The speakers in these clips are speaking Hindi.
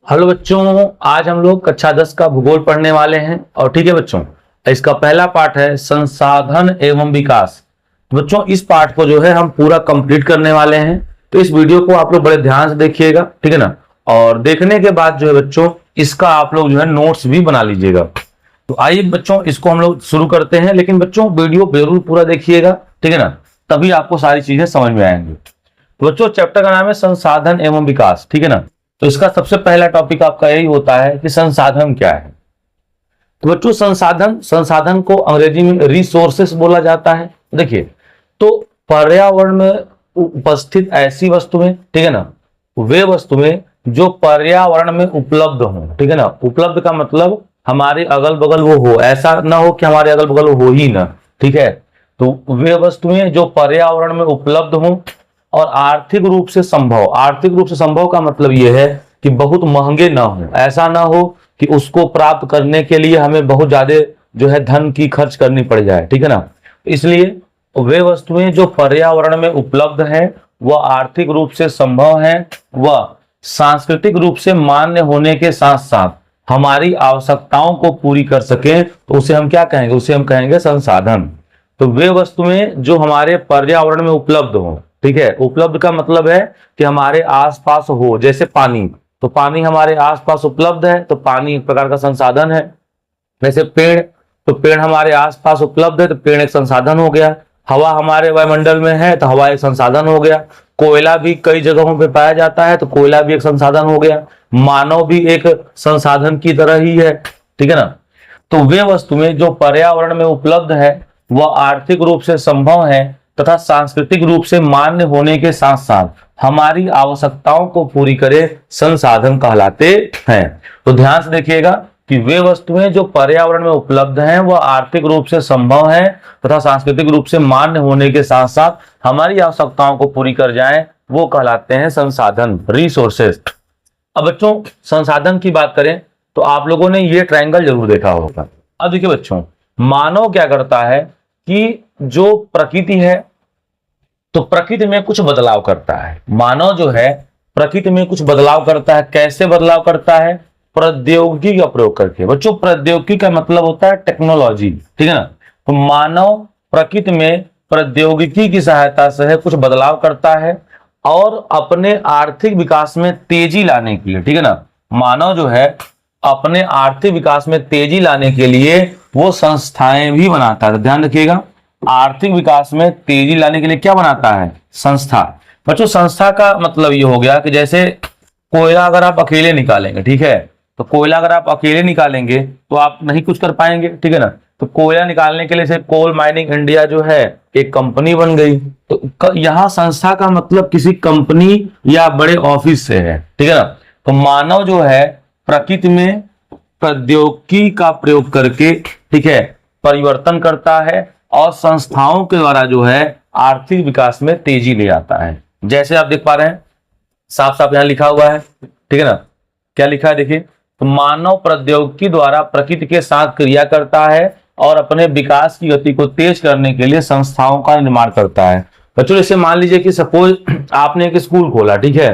हेलो बच्चों, आज हम लोग कक्षा 10 का भूगोल पढ़ने वाले हैं। और ठीक है बच्चों, इसका पहला पार्ट है संसाधन एवं विकास। बच्चों इस पार्ट को जो है हम पूरा कंप्लीट करने वाले हैं, तो इस वीडियो को आप लोग बड़े ध्यान से देखिएगा, ठीक है ना। और देखने के बाद जो है बच्चों, इसका आप लोग जो है नोट्स भी बना लीजिएगा। तो आइए बच्चों, इसको हम लोग शुरू करते हैं, लेकिन बच्चों वीडियो जरूर पूरा देखिएगा, ठीक है ना, तभी आपको सारी चीजें समझ में आएंगी। तो बच्चों चैप्टर का नाम है संसाधन एवं विकास, ठीक है ना। तो इसका सबसे पहला टॉपिक आपका यही होता है कि संसाधन क्या है। तो बच्चों संसाधन संसाधन को अंग्रेजी में रिसोर्सेस बोला जाता है। देखिए, तो पर्यावरण में उपस्थित ऐसी वस्तुएं, ठीक है ना, वे वस्तुएं जो पर्यावरण में उपलब्ध हो, ठीक है ना। उपलब्ध का मतलब हमारे अगल बगल वो हो, ऐसा ना हो कि हमारे अगल बगल हो ही ना, ठीक है। तो वे वस्तुएं जो पर्यावरण में उपलब्ध हो और आर्थिक रूप से संभव। आर्थिक रूप से संभव का मतलब यह है कि बहुत महंगे ना हो, ऐसा ना हो कि उसको प्राप्त करने के लिए हमें बहुत ज्यादा जो है धन की खर्च करनी पड़ जाए, ठीक है ना। इसलिए वे वस्तुएं जो पर्यावरण में उपलब्ध है, वह आर्थिक रूप से संभव है, वह सांस्कृतिक रूप से मान्य होने के साथ साथ हमारी आवश्यकताओं को पूरी कर सके, तो उसे हम क्या कहेंगे, उसे हम कहेंगे संसाधन। तो वे वस्तुएं जो हमारे पर्यावरण में उपलब्ध हो, ठीक है। उपलब्ध का मतलब है कि हमारे आसपास हो, जैसे पानी। तो पानी हमारे आसपास उपलब्ध है, तो पानी एक प्रकार का संसाधन है। जैसे पेड़, तो पेड़ हमारे आसपास उपलब्ध है, तो पेड़ एक संसाधन हो गया। हवा हमारे वायुमंडल में है, तो हवा एक संसाधन हो गया। कोयला भी कई जगहों पे पाया जाता है, तो कोयला भी एक संसाधन हो गया। मानव भी एक संसाधन की तरह ही है, ठीक है ना। तो वे वस्तुएं जो पर्यावरण में उपलब्ध है, वह आर्थिक रूप से संभव है तथा सांस्कृतिक रूप से मान्य होने के साथ साथ हमारी आवश्यकताओं को पूरी करे, संसाधन कहलाते हैं। तो ध्यान से देखिएगा कि वे वस्तुएं जो पर्यावरण में उपलब्ध हैं, वह आर्थिक रूप से संभव है तथा सांस्कृतिक रूप से मान्य होने के साथ साथ हमारी आवश्यकताओं को पूरी कर जाएं, वो कहलाते हैं संसाधन, रिसोर्सेस। अब बच्चों संसाधन की बात करें तो आप लोगों ने ये ट्रायंगल जरूर देखा होगा। अब देखिए बच्चों, मानव क्या करता है कि जो प्रकृति है, तो प्रकृति में कुछ बदलाव करता है। मानव जो है प्रकृति में कुछ बदलाव करता है। कैसे बदलाव करता है? प्रौद्योगिकी का प्रयोग करके। बच्चों प्रौद्योगिकी का मतलब होता है टेक्नोलॉजी, ठीक है ना। तो मानव प्रकृति में प्रौद्योगिकी की सहायता से कुछ बदलाव करता है और अपने आर्थिक विकास में तेजी लाने के लिए, ठीक है ना, मानव जो है अपने आर्थिक विकास में तेजी लाने के लिए वो संस्थाएं भी बनाता है। ध्यान रखिएगा, आर्थिक विकास में तेजी लाने के लिए क्या बनाता है? संस्था। बच्चों संस्था का मतलब ये हो गया कि जैसे कोयला अगर आप अकेले निकालेंगे, ठीक है, तो कोयला अगर आप अकेले निकालेंगे तो आप नहीं कुछ कर पाएंगे, ठीक है ना। तो कोयला निकालने के लिए से कोल माइनिंग इंडिया जो है एक कंपनी बन गई। तो यहाँ संस्था का मतलब किसी कंपनी या बड़े ऑफिस से है, ठीक है ना। तो मानव जो है प्रकृति में प्रौद्योगिकी का प्रयोग करके, ठीक है, परिवर्तन करता है और संस्थाओं के द्वारा जो है आर्थिक विकास में तेजी ले आता है। जैसे आप देख पा रहे हैं, साफ साफ यहां लिखा हुआ है, ठीक है ना। क्या लिखा है देखिए, तो मानव प्रौद्योगिकी द्वारा प्रकृति के साथ क्रिया करता है और अपने विकास की गति को तेज करने के लिए संस्थाओं का निर्माण करता है। बच्चों जैसे मान लीजिए कि सपोज आपने एक स्कूल खोला, ठीक है,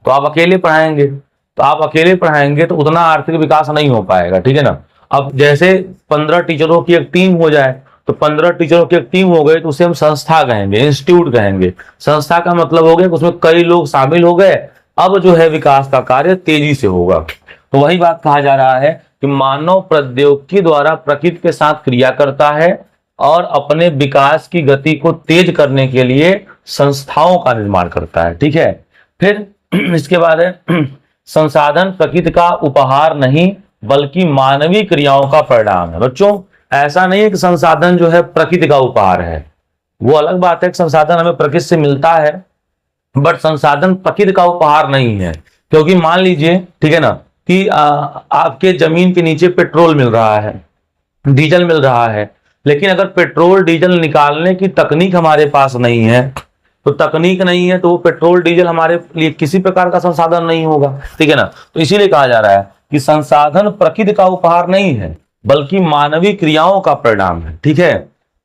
तो आप अकेले पढ़ाएंगे, तो आप अकेले पढ़ाएंगे तो उतना आर्थिक विकास नहीं हो पाएगा, ठीक है ना। अब जैसे 15 टीचरों की एक टीम हो जाए, तो 15 टीचरों की एक टीम हो गई तो उसे हम संस्था कहेंगे, इंस्टीट्यूट कहेंगे। संस्था का मतलब हो गया कि उसमें कई लोग शामिल हो गए, अब जो है विकास का कार्य तेजी से होगा। तो वही बात कहा जा रहा है कि मानव प्रौद्योगिकी द्वारा प्रकृति के साथ क्रिया करता है और अपने विकास की गति को तेज करने के लिए संस्थाओं का निर्माण करता है, ठीक है। फिर इसके बाद है संसाधन प्रकृति का उपहार नहीं बल्कि मानवीय क्रियाओं का परिणाम है। बच्चों ऐसा नहीं है कि संसाधन जो है प्रकृति का उपहार है, वो अलग बात है कि संसाधन हमें प्रकृति से मिलता है, बट संसाधन प्रकृति का उपहार नहीं है। क्योंकि मान लीजिए, ठीक है ना, कि आपके जमीन के नीचे पेट्रोल मिल रहा है, डीजल मिल रहा है, लेकिन अगर पेट्रोल डीजल निकालने की तकनीक हमारे पास नहीं है, तो तकनीक नहीं है तो वो पेट्रोल डीजल हमारे लिए किसी प्रकार का संसाधन नहीं होगा, ठीक है ना। तो इसीलिए कहा जा रहा है कि संसाधन प्रकृति का उपहार नहीं है बल्कि मानवीय क्रियाओं का परिणाम है, ठीक है।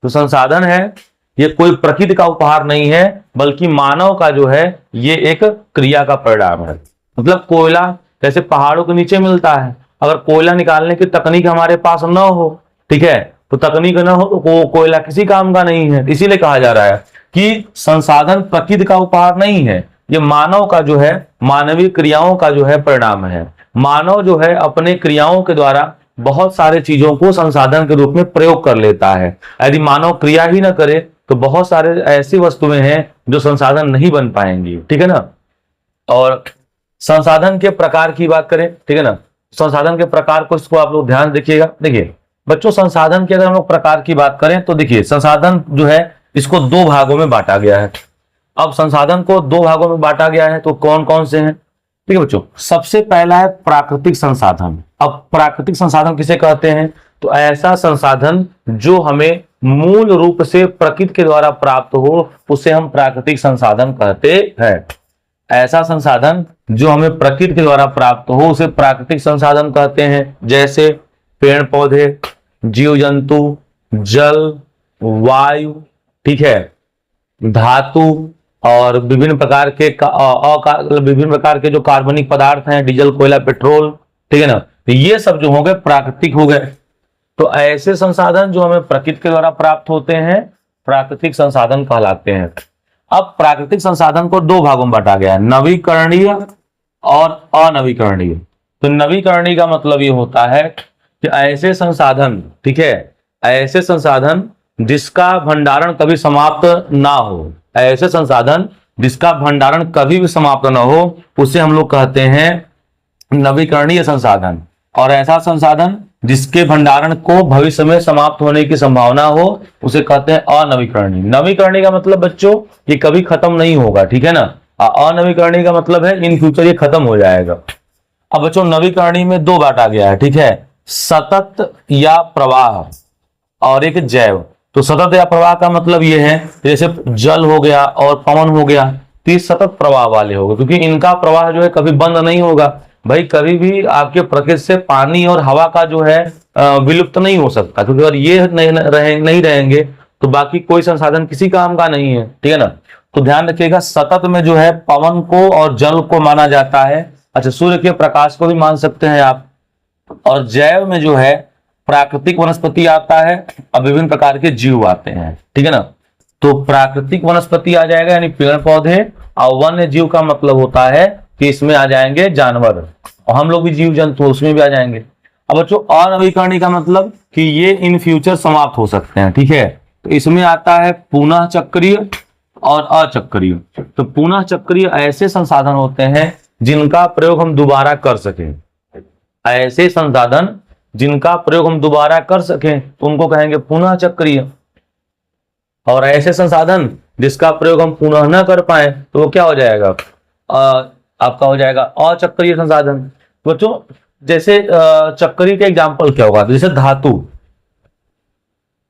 तो संसाधन है ये कोई प्रकृति का उपहार नहीं है बल्कि मानव का जो है ये एक क्रिया का परिणाम है। मतलब कोयला जैसे पहाड़ों के नीचे मिलता है। अगर कोयला निकालने की तकनीक हमारे पास न हो, ठीक है, तो तकनीक न हो तो कोयला किसी काम का नहीं है। इसीलिए कहा जा रहा है कि संसाधन प्रकृति का उपहार नहीं है, ये मानव का जो है, मानवीय क्रियाओं का जो है परिणाम है। मानव जो है अपने क्रियाओं के द्वारा बहुत सारे चीजों को संसाधन के रूप में प्रयोग कर लेता है। यदि मानव क्रिया ही ना करे तो बहुत सारे ऐसी वस्तुएं हैं जो संसाधन नहीं बन पाएंगी, ठीक है ना। और संसाधन के प्रकार की बात करें, ठीक है ना, संसाधन के प्रकार को, इसको आप लोग ध्यान देखिएगा। देखिए बच्चों, संसाधन की अगर हम लोग प्रकार की बात करें तो देखिए संसाधन जो है इसको दो भागों में बांटा गया है। अब संसाधन को दो भागों में बांटा गया है तो कौन कौन से हैं, ठीक है बच्चों। सबसे पहला है प्राकृतिक संसाधन। अब प्राकृतिक संसाधन किसे कहते हैं, तो ऐसा संसाधन जो हमें मूल रूप से प्रकृति के द्वारा प्राप्त हो उसे हम प्राकृतिक संसाधन कहते हैं। ऐसा संसाधन जो हमें प्रकृति के द्वारा प्राप्त हो उसे प्राकृतिक संसाधन कहते हैं। जैसे पेड़ पौधे, जीव जंतु, जल, वायु, ठीक है, धातु और विभिन्न प्रकार के जो कार्बनिक पदार्थ हैं, डीजल, कोयला, पेट्रोल, ठीक है ना, तो ये सब जो हो गए प्राकृतिक हो गए। तो ऐसे संसाधन जो हमें प्रकृति के द्वारा प्राप्त होते हैं प्राकृतिक संसाधन कहलाते हैं। अब प्राकृतिक संसाधन को दो भागों में बांटा गया है, नवीकरणीय और अनवीकरणीय। तो नवीकरणीय का मतलब ये होता है कि ऐसे संसाधन, ठीक है, ऐसे संसाधन जिसका भंडारण कभी समाप्त ना हो, ऐसे संसाधन जिसका भंडारण कभी भी समाप्त ना हो उसे हम लोग कहते हैं नवीकरणीय संसाधन। और ऐसा संसाधन जिसके भंडारण को भविष्य में समाप्त होने की संभावना हो उसे कहते हैं अनवीकरणीय। नवीकरणीय का मतलब बच्चों ये कभी खत्म नहीं होगा, ठीक है ना। अनवीकरणीय का मतलब है इन फ्यूचर ये खत्म हो जाएगा। अब बच्चों नवीकरणीय में दो बांटा गया है, ठीक है, सतत या प्रवाह और एक जैव। तो सतत या प्रवाह का मतलब ये है जैसे जल हो गया और पवन हो गया, तो सतत प्रवाह वाले होगा क्योंकि इनका प्रवाह जो है कभी बंद नहीं होगा। भाई कभी भी आपके प्रकृति से पानी और हवा का जो है विलुप्त नहीं हो सकता, क्योंकि अगर ये नहीं रहेंगे तो बाकी कोई संसाधन किसी काम का नहीं है, ठीक है ना। तो ध्यान रखिएगा, सतत में जो है पवन को और जल को माना जाता है। अच्छा, सूर्य के प्रकाश को भी मान सकते हैं आप। और जैव में जो है प्राकृतिक वनस्पति आता है और विभिन्न प्रकार के जीव आते हैं, ठीक है ना। तो प्राकृतिक वनस्पति आ जाएगा यानी पेड़ पौधे, और वन्य जीव का मतलब होता है कि इसमें आ जाएंगे जानवर, और हम लोग भी जीव जंतु उसमें भी आ जाएंगे। अब बच्चों अनवीकरणीय का मतलब कि ये इन फ्यूचर समाप्त हो सकते हैं, ठीक है। तो इसमें आता है पुनः चक्रीय और अचक्रीय। तो पुनः चक्रीय ऐसे संसाधन होते हैं जिनका प्रयोग हम दोबारा कर सकें। ऐसे संसाधन जिनका प्रयोग हम दोबारा कर सकें तो उनको कहेंगे पुनः चक्रीय। और ऐसे संसाधन जिसका प्रयोग हम पुनः न कर पाए तो वो क्या हो जाएगा, आपका हो जाएगा अचक्रीय संसाधन। बच्चों जैसे चक्रीय के एग्जाम्पल क्या होगा, जैसे धातु।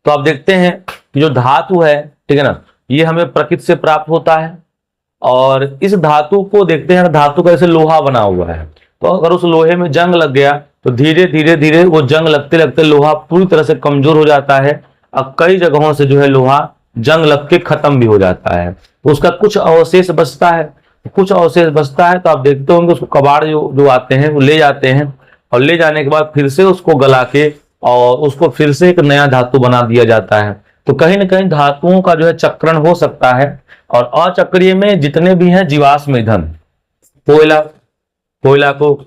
तो आप देखते हैं कि जो धातु है, ठीक है ना, ये हमें प्रकृति से प्राप्त होता है। और इस धातु को देखते हैं, धातु का जैसे लोहा बना हुआ है, तो अगर उस लोहे में जंग लग गया तो धीरे धीरे धीरे वो जंग लगते लगते लोहा पूरी तरह से कमजोर हो जाता है। अब कई जगहों से जो है लोहा जंग लग के खत्म भी हो जाता है, तो उसका कुछ अवशेष बचता है। कुछ अवशेष बचता है तो आप देखते होंगे उसको कबाड़ जो आते हैं वो ले जाते हैं, और ले जाने के बाद फिर से उसको गला के और उसको फिर से एक नया धातु बना दिया जाता है। तो कहीं ना कहीं धातुओं का जो है चक्रण हो सकता है। और अचक्रीय में जितने भी हैं जीवाश्म ईंधन, कोयला को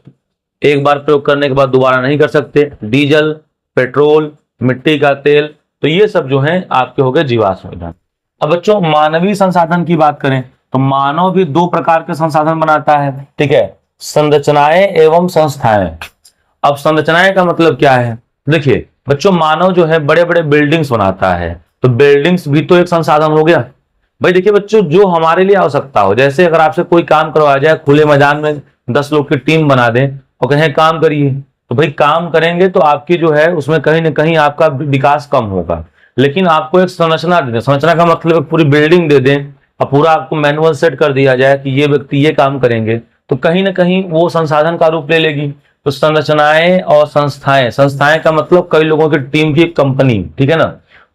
एक बार प्रयोग करने के बाद दोबारा नहीं कर सकते, डीजल, पेट्रोल, मिट्टी का तेल, तो ये सब जो है आपके हो गए जीवाश्म ईंधन। अब बच्चों मानवीय संसाधन की बात करें तो मानव भी दो प्रकार के संसाधन बनाता है, ठीक है, संरचनाएं एवं संस्थाएं। अब संरचनाएं का मतलब क्या है, देखिए बच्चों मानव जो है बड़े बड़े बिल्डिंग्स बनाता है, तो बिल्डिंग्स भी तो एक संसाधन हो गया। भाई देखिए बच्चों, जो हमारे लिए आवश्यकता हो, जैसे अगर आपसे कोई काम करवाया जाए, खुले मैदान में 10 लोग की टीम बना दें और कहें काम करिए, तो भाई काम करेंगे तो आपकी जो है उसमें कहीं ना कहीं आपका विकास कम होगा। लेकिन आपको एक संरचना दे दें, संरचना का मतलब एक पूरी बिल्डिंग दे दें और पूरा आपको मैनुअल सेट कर दिया जाए कि ये व्यक्ति ये काम करेंगे, तो कहीं ना कहीं वो संसाधन का रूप ले लेगी। तो संरचनाएं और संस्थाएं का मतलब कई लोगों की टीम की एक कंपनी, ठीक है ना।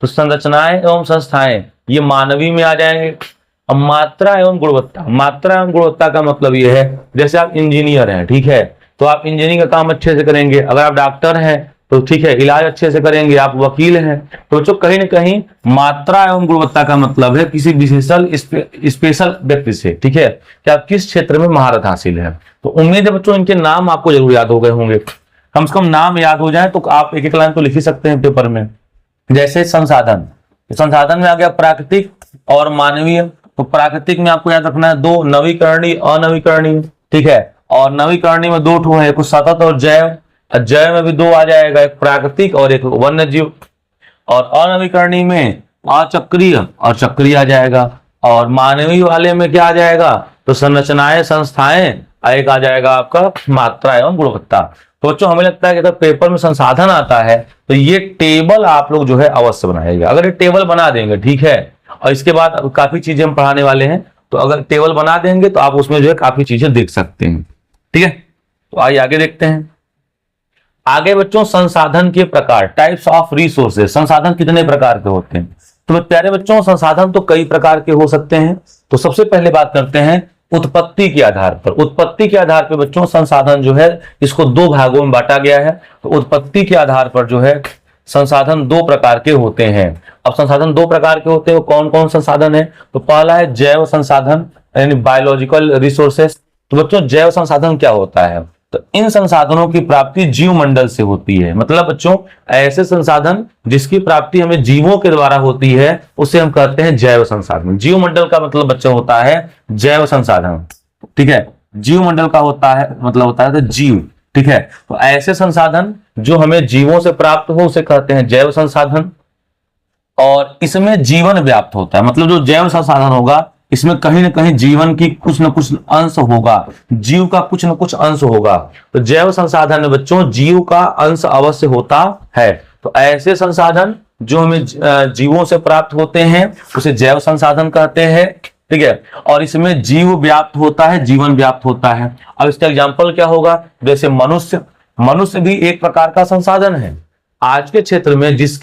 तो संरचनाएं एवं संस्थाएं ये मानवीय में आ जाएंगे। अब मात्रा एवं गुणवत्ता का मतलब ये है, जैसे आप इंजीनियर हैं, ठीक है, तो आप इंजीनियरिंग का काम अच्छे से करेंगे। अगर आप डॉक्टर हैं तो ठीक है, इलाज अच्छे से करेंगे। आप वकील हैं तो बच्चों कहीं ना कहीं मात्रा एवं गुणवत्ता का मतलब है किसी विशेषल स्पेशल व्यक्ति से, ठीक है, कि आप किस क्षेत्र में महारत हासिल है। तो उम्मीद है बच्चों इनके नाम आपको जरूर याद हो गए होंगे, कम से कम नाम याद हो जाए तो आप एक एक लाइन तो लिख ही सकते हैं पेपर में। जैसे संसाधन, संसाधन में आ गया प्राकृतिक और मानवीय। तो प्राकृतिक में आपको याद रखना है दो, नवीकरणीय अनवीकरणीय, ठीक है। और नवीकरणीय में दो ठो है, एक सतत और जैव। जैव में भी दो आ जाएगा, एक प्राकृतिक और एक वन्य जीव। और अनवीकरणीय में अचक्रीय और चक्रीय आ जाएगा। और मानवीय वाले में क्या आ जाएगा, तो संरचनाएं संस्थाएं, एक आ जाएगा आपका मात्रा एवं गुणवत्ता। तो बच्चों हमें लगता है कि अगर पेपर में संसाधन आता है तो ये टेबल आप लोग जो है अवश्य बनाइएगा। अगर ये टेबल बना देंगे, ठीक है, और इसके बाद काफी चीजें हम पढ़ाने वाले हैं, तो अगर टेबल बना देंगे तो आप उसमें जो है काफी चीजें देख सकते हैं, ठीक है। तो आइए आगे देखते हैं। आगे बच्चों संसाधन के प्रकार, टाइप्स ऑफ रिसोर्सेज। संसाधन कितने प्रकार के होते हैं? तो प्यारे बच्चों संसाधन तो कई प्रकार के हो सकते हैं। तो सबसे पहले बात करते हैं उत्पत्ति के आधार पर। उत्पत्ति के आधार पर बच्चों संसाधन जो है इसको दो भागों में बांटा गया है। तो उत्पत्ति के आधार पर जो है संसाधन दो प्रकार के होते हैं। अब संसाधन दो प्रकार के होते हैं, कौन कौन संसाधन है? तो पहला है जैव संसाधन यानी बायोलॉजिकल रिसोर्सेस। तो बच्चों जैव संसाधन क्या होता है? तो इन संसाधनों की प्राप्ति जीव मंडल से होती है। मतलब बच्चों ऐसे संसाधन जिसकी प्राप्ति हमें जीवों के द्वारा होती है उसे हम कहते हैं जैव संसाधन। जीव मंडल का मतलब बच्चों होता है जैव संसाधन, ठीक है। जीव मंडल का होता है मतलब होता है तो जीव, ठीक है। तो ऐसे संसाधन जो हमें जीवों से प्राप्त हो उसे कहते हैं जैव संसाधन। और इसमें जीवन व्याप्त होता है, मतलब जो जैव संसाधन होगा इसमें कहीं ना कहीं जीवन की कुछ न कुछ अंश होगा, जीव का कुछ न कुछ अंश होगा। तो जैव संसाधन में बच्चों जीव का अंश अवश्य होता है। तो ऐसे संसाधन जो हमें जीवों से प्राप्त होते हैं उसे जैव संसाधन कहते हैं, ठीक है। और इसमें जीव व्याप्त होता है, जीवन व्याप्त होता है। अब इसका एग्जाम्पल क्या होगा? जैसे मनुष्य, मनुष्य भी एक प्रकार का संसाधन है। आज के क्षेत्र में जिस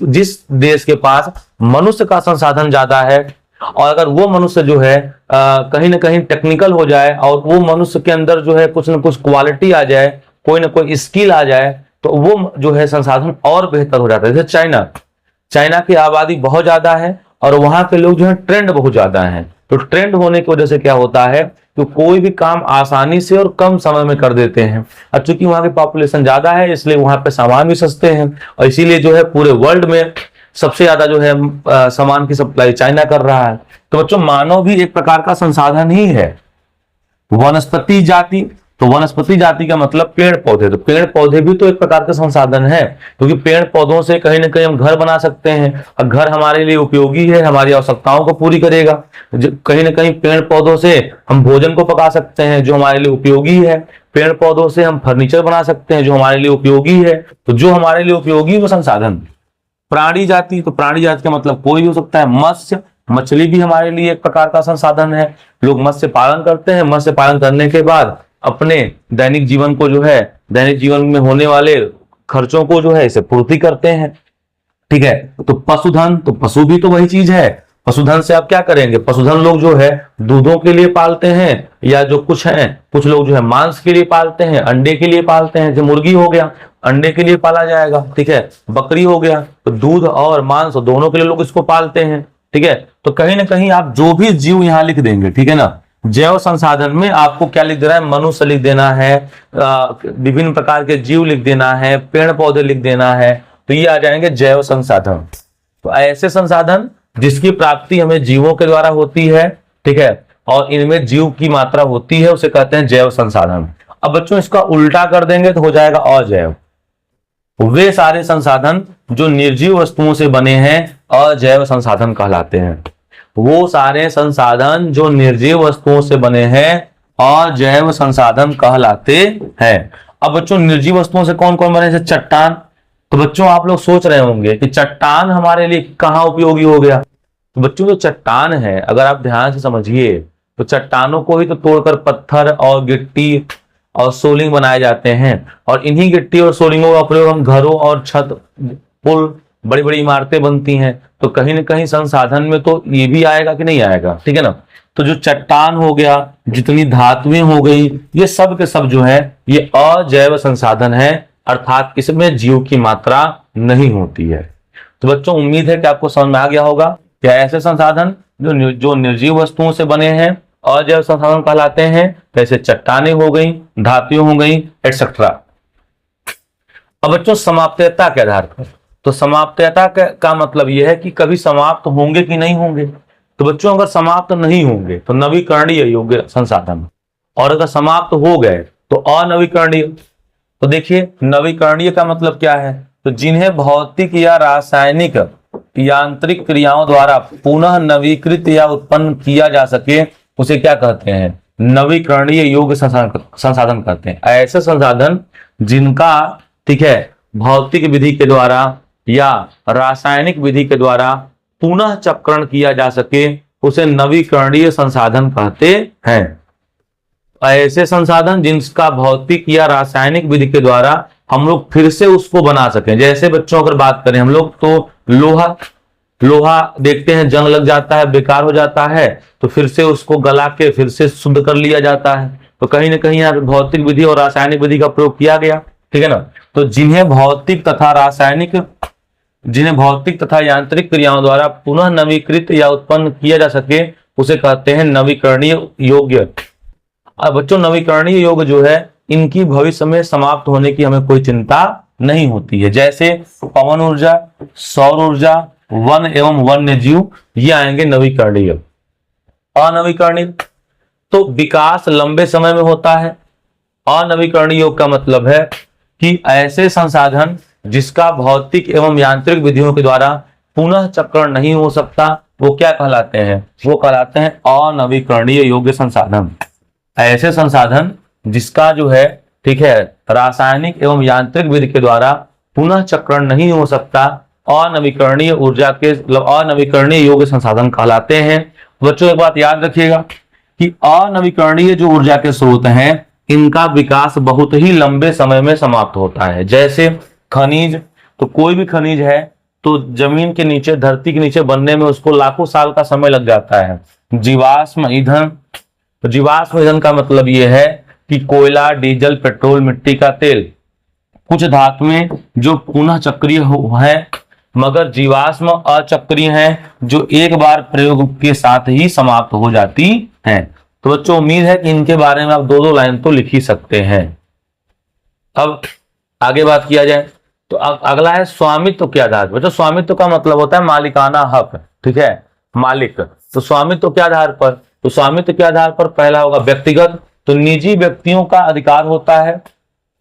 देश के पास मनुष्य का संसाधन ज्यादा है और अगर वो मनुष्य जो है कहीं ना कहीं टेक्निकल हो जाए और वो मनुष्य के अंदर जो है कुछ ना कुछ क्वालिटी आ जाए, कोई ना कोई स्किल आ जाए, तो वो जो है संसाधन और बेहतर हो जाता है। जैसे चाइना की आबादी बहुत ज्यादा है और वहां के लोग जो है ट्रेंड बहुत ज्यादा है। तो ट्रेंड होने की वजह से क्या होता है तो कोई भी काम आसानी से और कम समय में कर देते हैं। और चूंकि वहां की पॉपुलेशन ज्यादा है इसलिए वहां पे सामान भी सस्ते हैं और इसीलिए जो है पूरे वर्ल्ड में सबसे ज्यादा जो है सामान की सप्लाई चाइना कर रहा है। तो बच्चों मानव भी एक प्रकार का संसाधन ही है। वनस्पति जाति, तो वनस्पति जाति का मतलब पेड़ पौधे। तो पेड़ पौधे भी तो एक प्रकार का संसाधन है, क्योंकि पेड़ पौधों से कहीं ना कहीं हम घर बना सकते हैं और घर हमारे लिए उपयोगी है, हमारी आवश्यकताओं को पूरी करेगा। कहीं ना कहीं पेड़ पौधों से हम भोजन को पका सकते हैं जो हमारे लिए उपयोगी है। पेड़ पौधों से हम फर्नीचर बना सकते हैं जो हमारे लिए उपयोगी है। तो जो हमारे लिए उपयोगी वो संसाधन। प्राणी जाति, तो प्राणी जाति का मतलब कोई भी हो सकता है। मत्स्य, मछली भी हमारे लिए एक प्रकार का संसाधन है। लोग मत्स्य पालन करते हैं, मत्स्य पालन करने के बाद अपने दैनिक जीवन को जो है दैनिक जीवन में होने वाले खर्चों को जो है इसे पूर्ति करते हैं, ठीक है। तो पशुधन, तो पशु भी तो वही चीज है। पशुधन से आप क्या करेंगे? पशुधन लोग जो है दूधों के लिए पालते हैं या जो कुछ है, कुछ लोग जो है मांस के लिए पालते हैं, अंडे के लिए पालते हैं। जो मुर्गी हो गया अंडे के लिए पाला जाएगा, ठीक है। बकरी हो गया तो दूध और मांस दोनों के लिए लोग इसको पालते हैं, ठीक है। तो कहीं ना कहीं आप जो भी जीव यहाँ लिख देंगे, ठीक है ना। जैव संसाधन में आपको क्या लिख देना है? मनुष्य लिख देना है, विभिन्न प्रकार के जीव लिख देना है, पेड़ पौधे लिख देना है। तो ये आ जाएंगे जैव संसाधन। तो ऐसे संसाधन जिसकी प्राप्ति हमें जीवों के द्वारा होती है, ठीक है, और इनमें जीव की मात्रा होती है उसे कहते हैं जैव संसाधन। अब बच्चों इसका उल्टा कर देंगे तो हो जाएगा अजैव। वे सारे संसाधन जो निर्जीव वस्तुओं से बने हैं अजैव संसाधन कहलाते हैं। वो सारे संसाधन जो निर्जीव वस्तुओं से बने हैं अजैव संसाधन कहलाते हैं। अब बच्चों निर्जीव वस्तुओं से कौन कौन बने? जैसे चट्टान। तो बच्चों आप लोग सोच रहे होंगे कि चट्टान हमारे लिए कहाँ उपयोगी हो गया। तो बच्चों जो चट्टान है अगर आप ध्यान से समझिए तो चट्टानों को ही तो तोड़कर पत्थर और गिट्टी और सोलिंग बनाए जाते हैं और इन्हीं गिट्टी और सोलिंगों का प्रयोग हम घरों और छत, पुल, बड़ी बड़ी इमारतें बनती हैं। तो कहीं ना कहीं संसाधन में तो ये भी आएगा कि नहीं आएगा, ठीक है ना। तो जो चट्टान हो गया, जितनी धातुएं हो गई, ये सब के सब जो है ये अजैव संसाधन है, अर्थात इसमें जीव की मात्रा नहीं होती है। तो बच्चों उम्मीद है कि आपको समझ में आ गया होगा कि ऐसे संसाधन जो निर्जीव वस्तुओं से बने हैं अजैव संसाधन कहलाते हैं। जैसे चट्टानें हो गई, धातुएं हो गई, एटसेट्रा। अब बच्चों समाप्तता के आधार पर, तो समाप्तता का मतलब यह है कि कभी समाप्त होंगे कि नहीं होंगे। तो बच्चों अगर समाप्त नहीं होंगे तो नवीकरणीय योग्य संसाधन, और अगर समाप्त हो गए तो अनवीकरणीय। तो देखिए नवीकरणीय का मतलब क्या है, तो जिन्हें भौतिक या रासायनिक यांत्रिक क्रियाओं द्वारा पुनः नवीकृत या उत्पन्न किया जा सके उसे क्या कहते हैं, नवीकरणीय योग्य संसाधन कहते हैं। ऐसे संसाधन जिनका ठीक है भौतिक विधि के द्वारा या रासायनिक विधि के द्वारा पुनः चक्रण किया जा सके उसे नवीकरणीय संसाधन कहते हैं। ऐसे संसाधन जिनका भौतिक या रासायनिक विधि के द्वारा हम लोग फिर से उसको बना सकें। जैसे बच्चों अगर बात करें हम लोग तो लोहा देखते हैं जंग लग जाता है, बेकार हो जाता है, तो फिर से उसको गला के फिर से शुद्ध कर लिया जाता है। तो कहीं ना कहीं यहाँ भौतिक विधि और रासायनिक विधि का प्रयोग किया गया, ठीक है ना। तो जिन्हें भौतिक तथा यांत्रिक क्रियाओं द्वारा पुनः नवीकृत या उत्पन्न किया जा सके उसे कहते हैं नवीकरणीय योग्य। अब बच्चों नवीकरणीय योग्य जो है इनकी भविष्य में समाप्त होने की हमें कोई चिंता नहीं होती है। जैसे पवन ऊर्जा, सौर ऊर्जा, वन एवं वन्य जीव ये आएंगे नवीकरणीय। अनवीकरणीय तो विकास लंबे समय में होता है। अनवीकरणीय योग का मतलब है कि ऐसे संसाधन जिसका भौतिक एवं यांत्रिक विधियों के द्वारा पुनः चक्रण नहीं हो सकता वो क्या कहलाते हैं, वो कहलाते हैं अनवीकरणीय योग्य संसाधन। ऐसे संसाधन जिसका जो है ठीक है रासायनिक एवं यांत्रिक विधि के द्वारा पुनः चक्रण नहीं हो सकता अनवीकरणीय ऊर्जा के अनवीकरणीय योग्य संसाधन कहलाते हैं। बच्चों एक बात याद रखिएगा कि अनवीकरणीय जो ऊर्जा के स्रोत हैं इनका विकास बहुत ही लंबे समय में समाप्त होता है। जैसे खनिज, तो कोई भी खनिज है तो जमीन के नीचे धरती के नीचे बनने में उसको लाखों साल का समय लग जाता है। जीवाश्म ईंधन, तो जीवाश्म ईंधन का मतलब यह है कि कोयला, डीजल, पेट्रोल, मिट्टी का तेल, कुछ धातुएं जो पुनः चक्रीय है मगर जीवाश्म अचक्रीय हैं जो एक बार प्रयोग के साथ ही समाप्त हो जाती हैं। तो बच्चों उम्मीद है कि इनके बारे में आप दो लाइन तो लिख ही सकते हैं। अब आगे बात किया जाए तो अगला है स्वामित्व के आधार। बच्चों स्वामित्व का मतलब होता है मालिकाना हक, ठीक है, मालिक। तो स्वामित्व के आधार पर, तो स्वामित्व के आधार पर पहला होगा व्यक्तिगत, तो निजी व्यक्तियों का अधिकार होता है।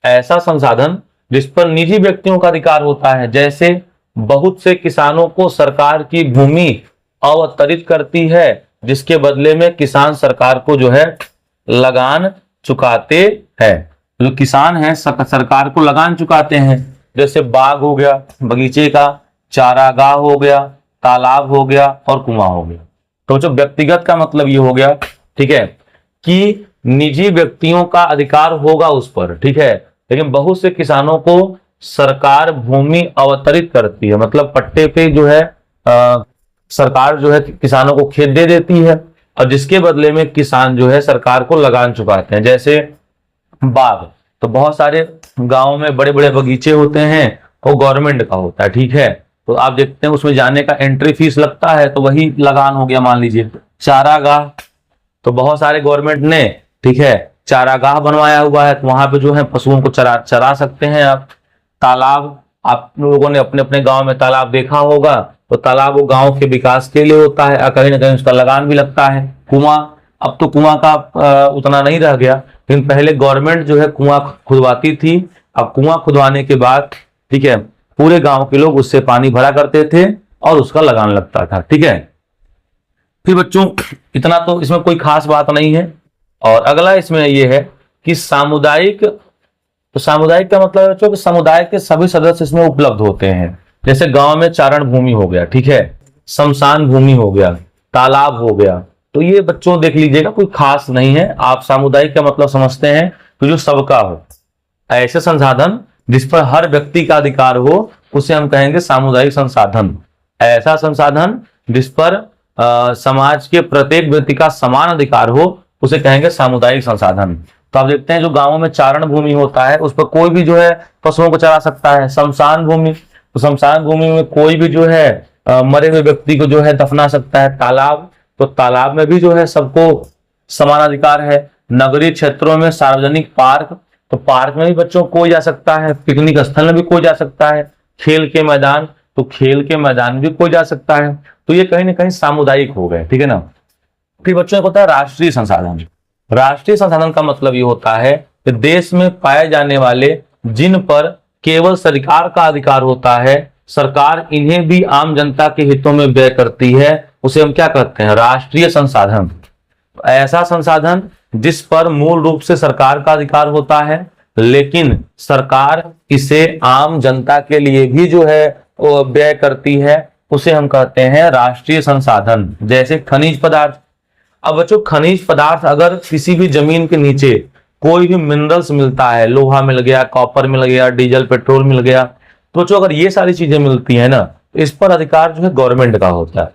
ऐसा संसाधन जिस पर निजी व्यक्तियों का अधिकार होता है, जैसे बहुत से किसानों को सरकार की भूमि अवतरित करती है जिसके बदले में किसान सरकार को जो है लगान चुकाते हैं। जो किसान है सरकार को लगान चुकाते हैं, जैसे बाग हो गया, बगीचे का, चारागाह हो गया, तालाब हो गया और कुआं हो गया। तो जो व्यक्तिगत का मतलब ये हो गया, ठीक है, कि निजी व्यक्तियों का अधिकार होगा उस पर, ठीक है, लेकिन बहुत से किसानों को सरकार भूमि अवतरित करती है, मतलब पट्टे पे जो है सरकार जो है किसानों को खेत दे देती है और जिसके बदले में किसान जो है सरकार को लगान चुकाते हैं। जैसे बाग, तो बहुत सारे गांवों में बड़े बड़े बगीचे होते हैं, वो गवर्नमेंट का होता है, ठीक है, तो आप देखते हैं उसमें जाने का एंट्री फीस लगता है, तो वही लगान हो गया मान लीजिए। चारागाह, तो बहुत सारे गवर्नमेंट ने, ठीक है, चारागाह बनवाया हुआ है, तो वहां पे जो है पशुओं को चरा सकते हैं आप। तालाब, आप लोगों ने अपने अपने गांव में तालाब देखा होगा, तो तालाब वो गांव के विकास के लिए होता है, कहीं ना कहीं उसका लगान भी लगता है। कुआं, अब तो कुआं का उतना नहीं रह गया, लेकिन पहले गवर्नमेंट जो है कुआं खुदवाती थी। अब कुआं खुदवाने के बाद, ठीक है, पूरे गांव के लोग उससे पानी भरा करते थे और उसका लगान लगता था, ठीक है। फिर बच्चों इतना तो इसमें कोई खास बात नहीं है। और अगला इसमें यह है कि सामुदायिक, तो सामुदायिक का मतलब बच्चों कि समुदाय के सभी सदस्य इसमें उपलब्ध होते हैं। जैसे गांव में चारण भूमि हो गया, ठीक है, शमशान भूमि हो गया, तालाब हो गया, तो ये बच्चों देख लीजिएगा कोई खास नहीं है। आप सामुदायिक का मतलब समझते हैं कि जो सबका हो। ऐसे संसाधन जिस पर हर व्यक्ति का अधिकार हो उसे हम कहेंगे सामुदायिक संसाधन। ऐसा संसाधन जिस पर समाज के प्रत्येक व्यक्ति का समान अधिकार हो, उसे कहेंगे सामुदायिक संसाधन। तो आप देखते हैं जो गांवों में चारण भूमि होता है उस पर कोई भी जो है पशुओं को चरा सकता है। शमशान भूमि, तो शमशान भूमि में कोई भी जो है मरे हुए व्यक्ति को जो है दफना सकता है। तालाब, तो तालाब में भी जो है सबको समान अधिकार है। नगरीय क्षेत्रों में सार्वजनिक पार्क, तो पार्क में भी बच्चों कोई जा सकता है। पिकनिक स्थल में भी कोई जा सकता है। खेल के मैदान, तो खेल के मैदान भी कोई जा सकता है। तो ये कहीं ना कहीं सामुदायिक हो गए, ठीक है ना। फिर बच्चों को होता है राष्ट्रीय संसाधन। राष्ट्रीय संसाधन का मतलब ये होता है कि देश में पाए जाने वाले जिन पर केवल सरकार का अधिकार होता है, सरकार इन्हें भी आम जनता के हितों में व्यय करती है, उसे हम क्या कहते हैं, राष्ट्रीय संसाधन। ऐसा संसाधन जिस पर मूल रूप से सरकार का अधिकार होता है, लेकिन सरकार इसे आम जनता के लिए भी जो है व्यय करती है, उसे हम कहते हैं राष्ट्रीय संसाधन। जैसे खनिज पदार्थ। अब बच्चों खनिज पदार्थ, अगर किसी भी जमीन के नीचे कोई भी मिनरल्स मिलता है, लोहा मिल गया, कॉपर मिल गया, डीजल पेट्रोल मिल गया, तो बच्चों अगर ये सारी चीजें मिलती है ना, तो इस पर अधिकार जो है गवर्नमेंट का होता है।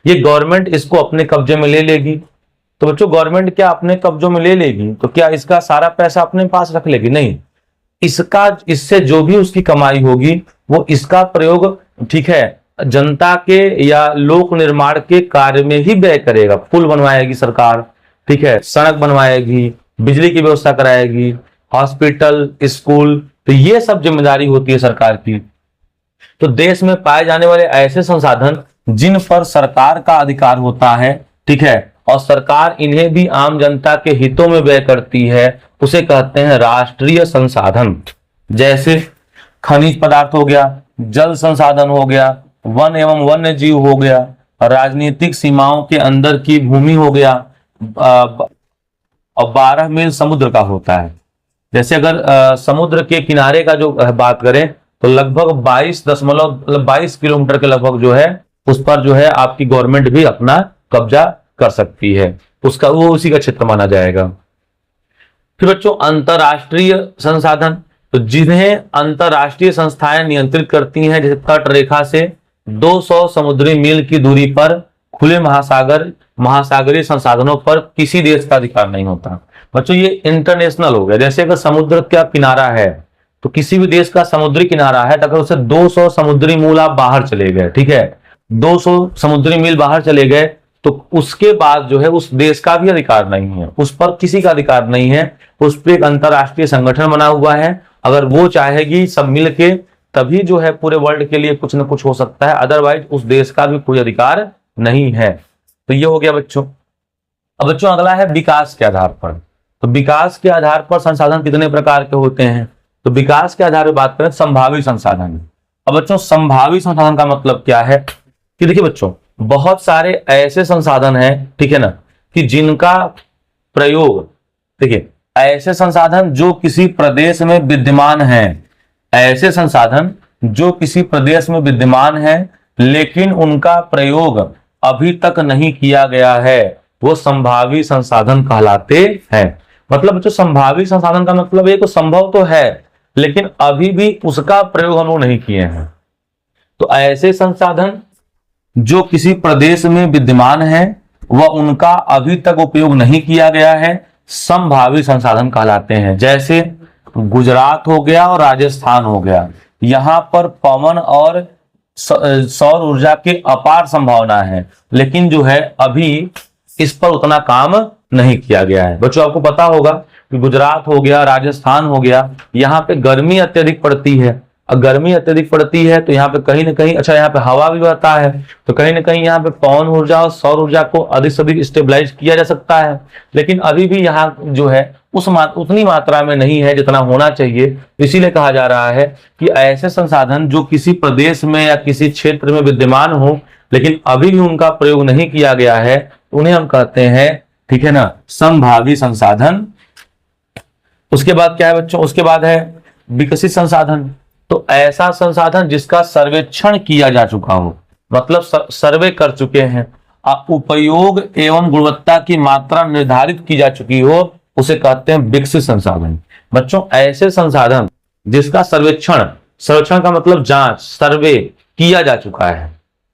ये गवर्नमेंट इसको अपने कब्जे में ले लेगी। तो बच्चों गवर्नमेंट क्या अपने कब्जों में ले लेगी तो क्या इसका सारा पैसा अपने पास रख लेगी? नहीं, इससे जो भी उसकी कमाई होगी वो इसका प्रयोग, ठीक है, जनता के या लोक निर्माण के कार्य में ही व्यय करेगा। पुल बनवाएगी सरकार, ठीक है, सड़क बनवाएगी, बिजली की व्यवस्था कराएगी, हॉस्पिटल, स्कूल, तो ये सब जिम्मेदारी होती है सरकार की। तो देश में पाए जाने वाले ऐसे संसाधन जिन पर सरकार का अधिकार होता है, ठीक है, और सरकार इन्हें भी आम जनता के हितों में व्यय करती है, उसे कहते हैं राष्ट्रीय संसाधन। जैसे खनिज पदार्थ हो गया, जल संसाधन हो गया, वन एवं वन्य जीव हो गया, राजनीतिक सीमाओं के अंदर की भूमि हो गया, और 12 मील समुद्र का होता है। जैसे अगर समुद्र के किनारे का जो बात करें तो लगभग 22 किलोमीटर के लगभग जो है उस पर जो है आपकी गवर्नमेंट भी अपना कब्जा कर सकती है, उसका वो उसी का क्षेत्र माना जाएगा। फिर बच्चों अंतरराष्ट्रीय संसाधन, तो जिन्हें अंतरराष्ट्रीय संस्थाएं नियंत्रित करती हैं, जैसे तट रेखा से 200 समुद्री मील की दूरी पर खुले महासागरीय संसाधनों पर किसी देश का अधिकार नहीं होता। बच्चों ये इंटरनेशनल हो गया। जैसे अगर समुद्र का किनारा है तो किसी भी देश का समुद्री किनारा है, तो अगर उसे 200 समुद्री मील आप बाहर चले गए, ठीक है, 200 समुद्री मील बाहर चले गए, तो उसके बाद जो है उस देश का भी अधिकार नहीं है, उस पर किसी का अधिकार नहीं है। उस पर एक अंतरराष्ट्रीय संगठन बना हुआ है, अगर वो चाहेगी सब मिलके तभी जो है पूरे वर्ल्ड के लिए कुछ ना कुछ हो सकता है, अदरवाइज उस देश का भी कोई अधिकार नहीं है। तो ये हो गया बच्चों। अब बच्चों अगला है विकास के आधार पर। तो विकास के आधार पर संसाधन कितने प्रकार के होते हैं? तो विकास के आधार पर बात करें संभावी संसाधन। अब बच्चों संभावी संसाधन का मतलब क्या है कि देखिए बच्चों बहुत सारे ऐसे संसाधन हैं, ठीक है ना, कि जिनका प्रयोग, देखिए ऐसे संसाधन जो किसी प्रदेश में विद्यमान हैं, ऐसे संसाधन जो किसी प्रदेश में विद्यमान है लेकिन उनका प्रयोग अभी तक नहीं किया गया है, वो संभावी संसाधन कहलाते हैं। मतलब जो संभावी संसाधन का मतलब एक संभव तो है लेकिन अभी भी उसका प्रयोग हम लोग नहीं किए हैं। तो ऐसे संसाधन जो किसी प्रदेश में विद्यमान है वह उनका अभी तक उपयोग नहीं किया गया है, संभावी संसाधन कहलाते हैं। जैसे गुजरात हो गया और राजस्थान हो गया, यहां पर पवन और सौर ऊर्जा की अपार संभावना है, लेकिन जो है अभी इस पर उतना काम नहीं किया गया है। बच्चों आपको पता होगा कि गुजरात हो गया, राजस्थान हो गया, यहाँ पे गर्मी अत्यधिक पड़ती है। अब गर्मी अत्यधिक पड़ती है तो यहाँ पे कहीं ना कहीं, अच्छा यहाँ पे हवा भी बहता है, तो कहीं ना कहीं यहाँ पे पवन ऊर्जा और सौर ऊर्जा को अधिक से अधिक स्टेबलाइज किया जा सकता है, लेकिन अभी भी यहाँ जो है उतनी मात्रा में नहीं है जितना होना चाहिए। इसीलिए कहा जा रहा है कि ऐसे संसाधन जो किसी प्रदेश में या किसी क्षेत्र में विद्यमान हो लेकिन अभी भी उनका प्रयोग नहीं किया गया है, उन्हें हम कहते हैं, ठीक है ना, संभावी संसाधन। उसके बाद क्या है बच्चों? उसके बाद है विकसित संसाधन। तो ऐसा संसाधन जिसका सर्वेक्षण किया जा चुका हो, मतलब सर्वे कर चुके हैं, उपयोग एवं गुणवत्ता की मात्रा निर्धारित की जा चुकी हो, उसे कहते हैं विकसित संसाधन। बच्चों ऐसे संसाधन जिसका सर्वेक्षण का मतलब जांच, सर्वे किया जा चुका है,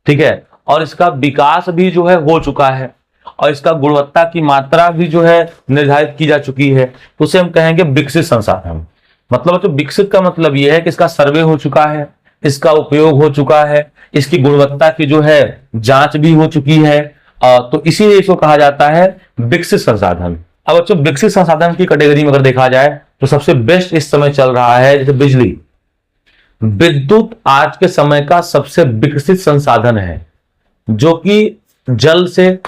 ठीक है, और इसका विकास भी जो है हो चुका है और इसका गुणवत्ता की मात्रा भी जो है निर्धारित की जा चुकी है, तो उसे हम कहेंगे विकसित संसाधन। मतलब तो विकसित का मतलब यह है कि इसका सर्वे हो चुका है, इसका उपयोग हो चुका है, इसकी गुणवत्ता की जो है जांच भी हो चुकी है, तो इसीलिए इसको कहा जाता है विकसित संसाधन। अब बच्चों विकसित संसाधन की कैटेगरी में अगर देखा जाए तो सबसे बेस्ट इस समय चल रहा है जैसे बिजली। विद्युत आज के समय का सबसे विकसित संसाधन है, जो कि जल से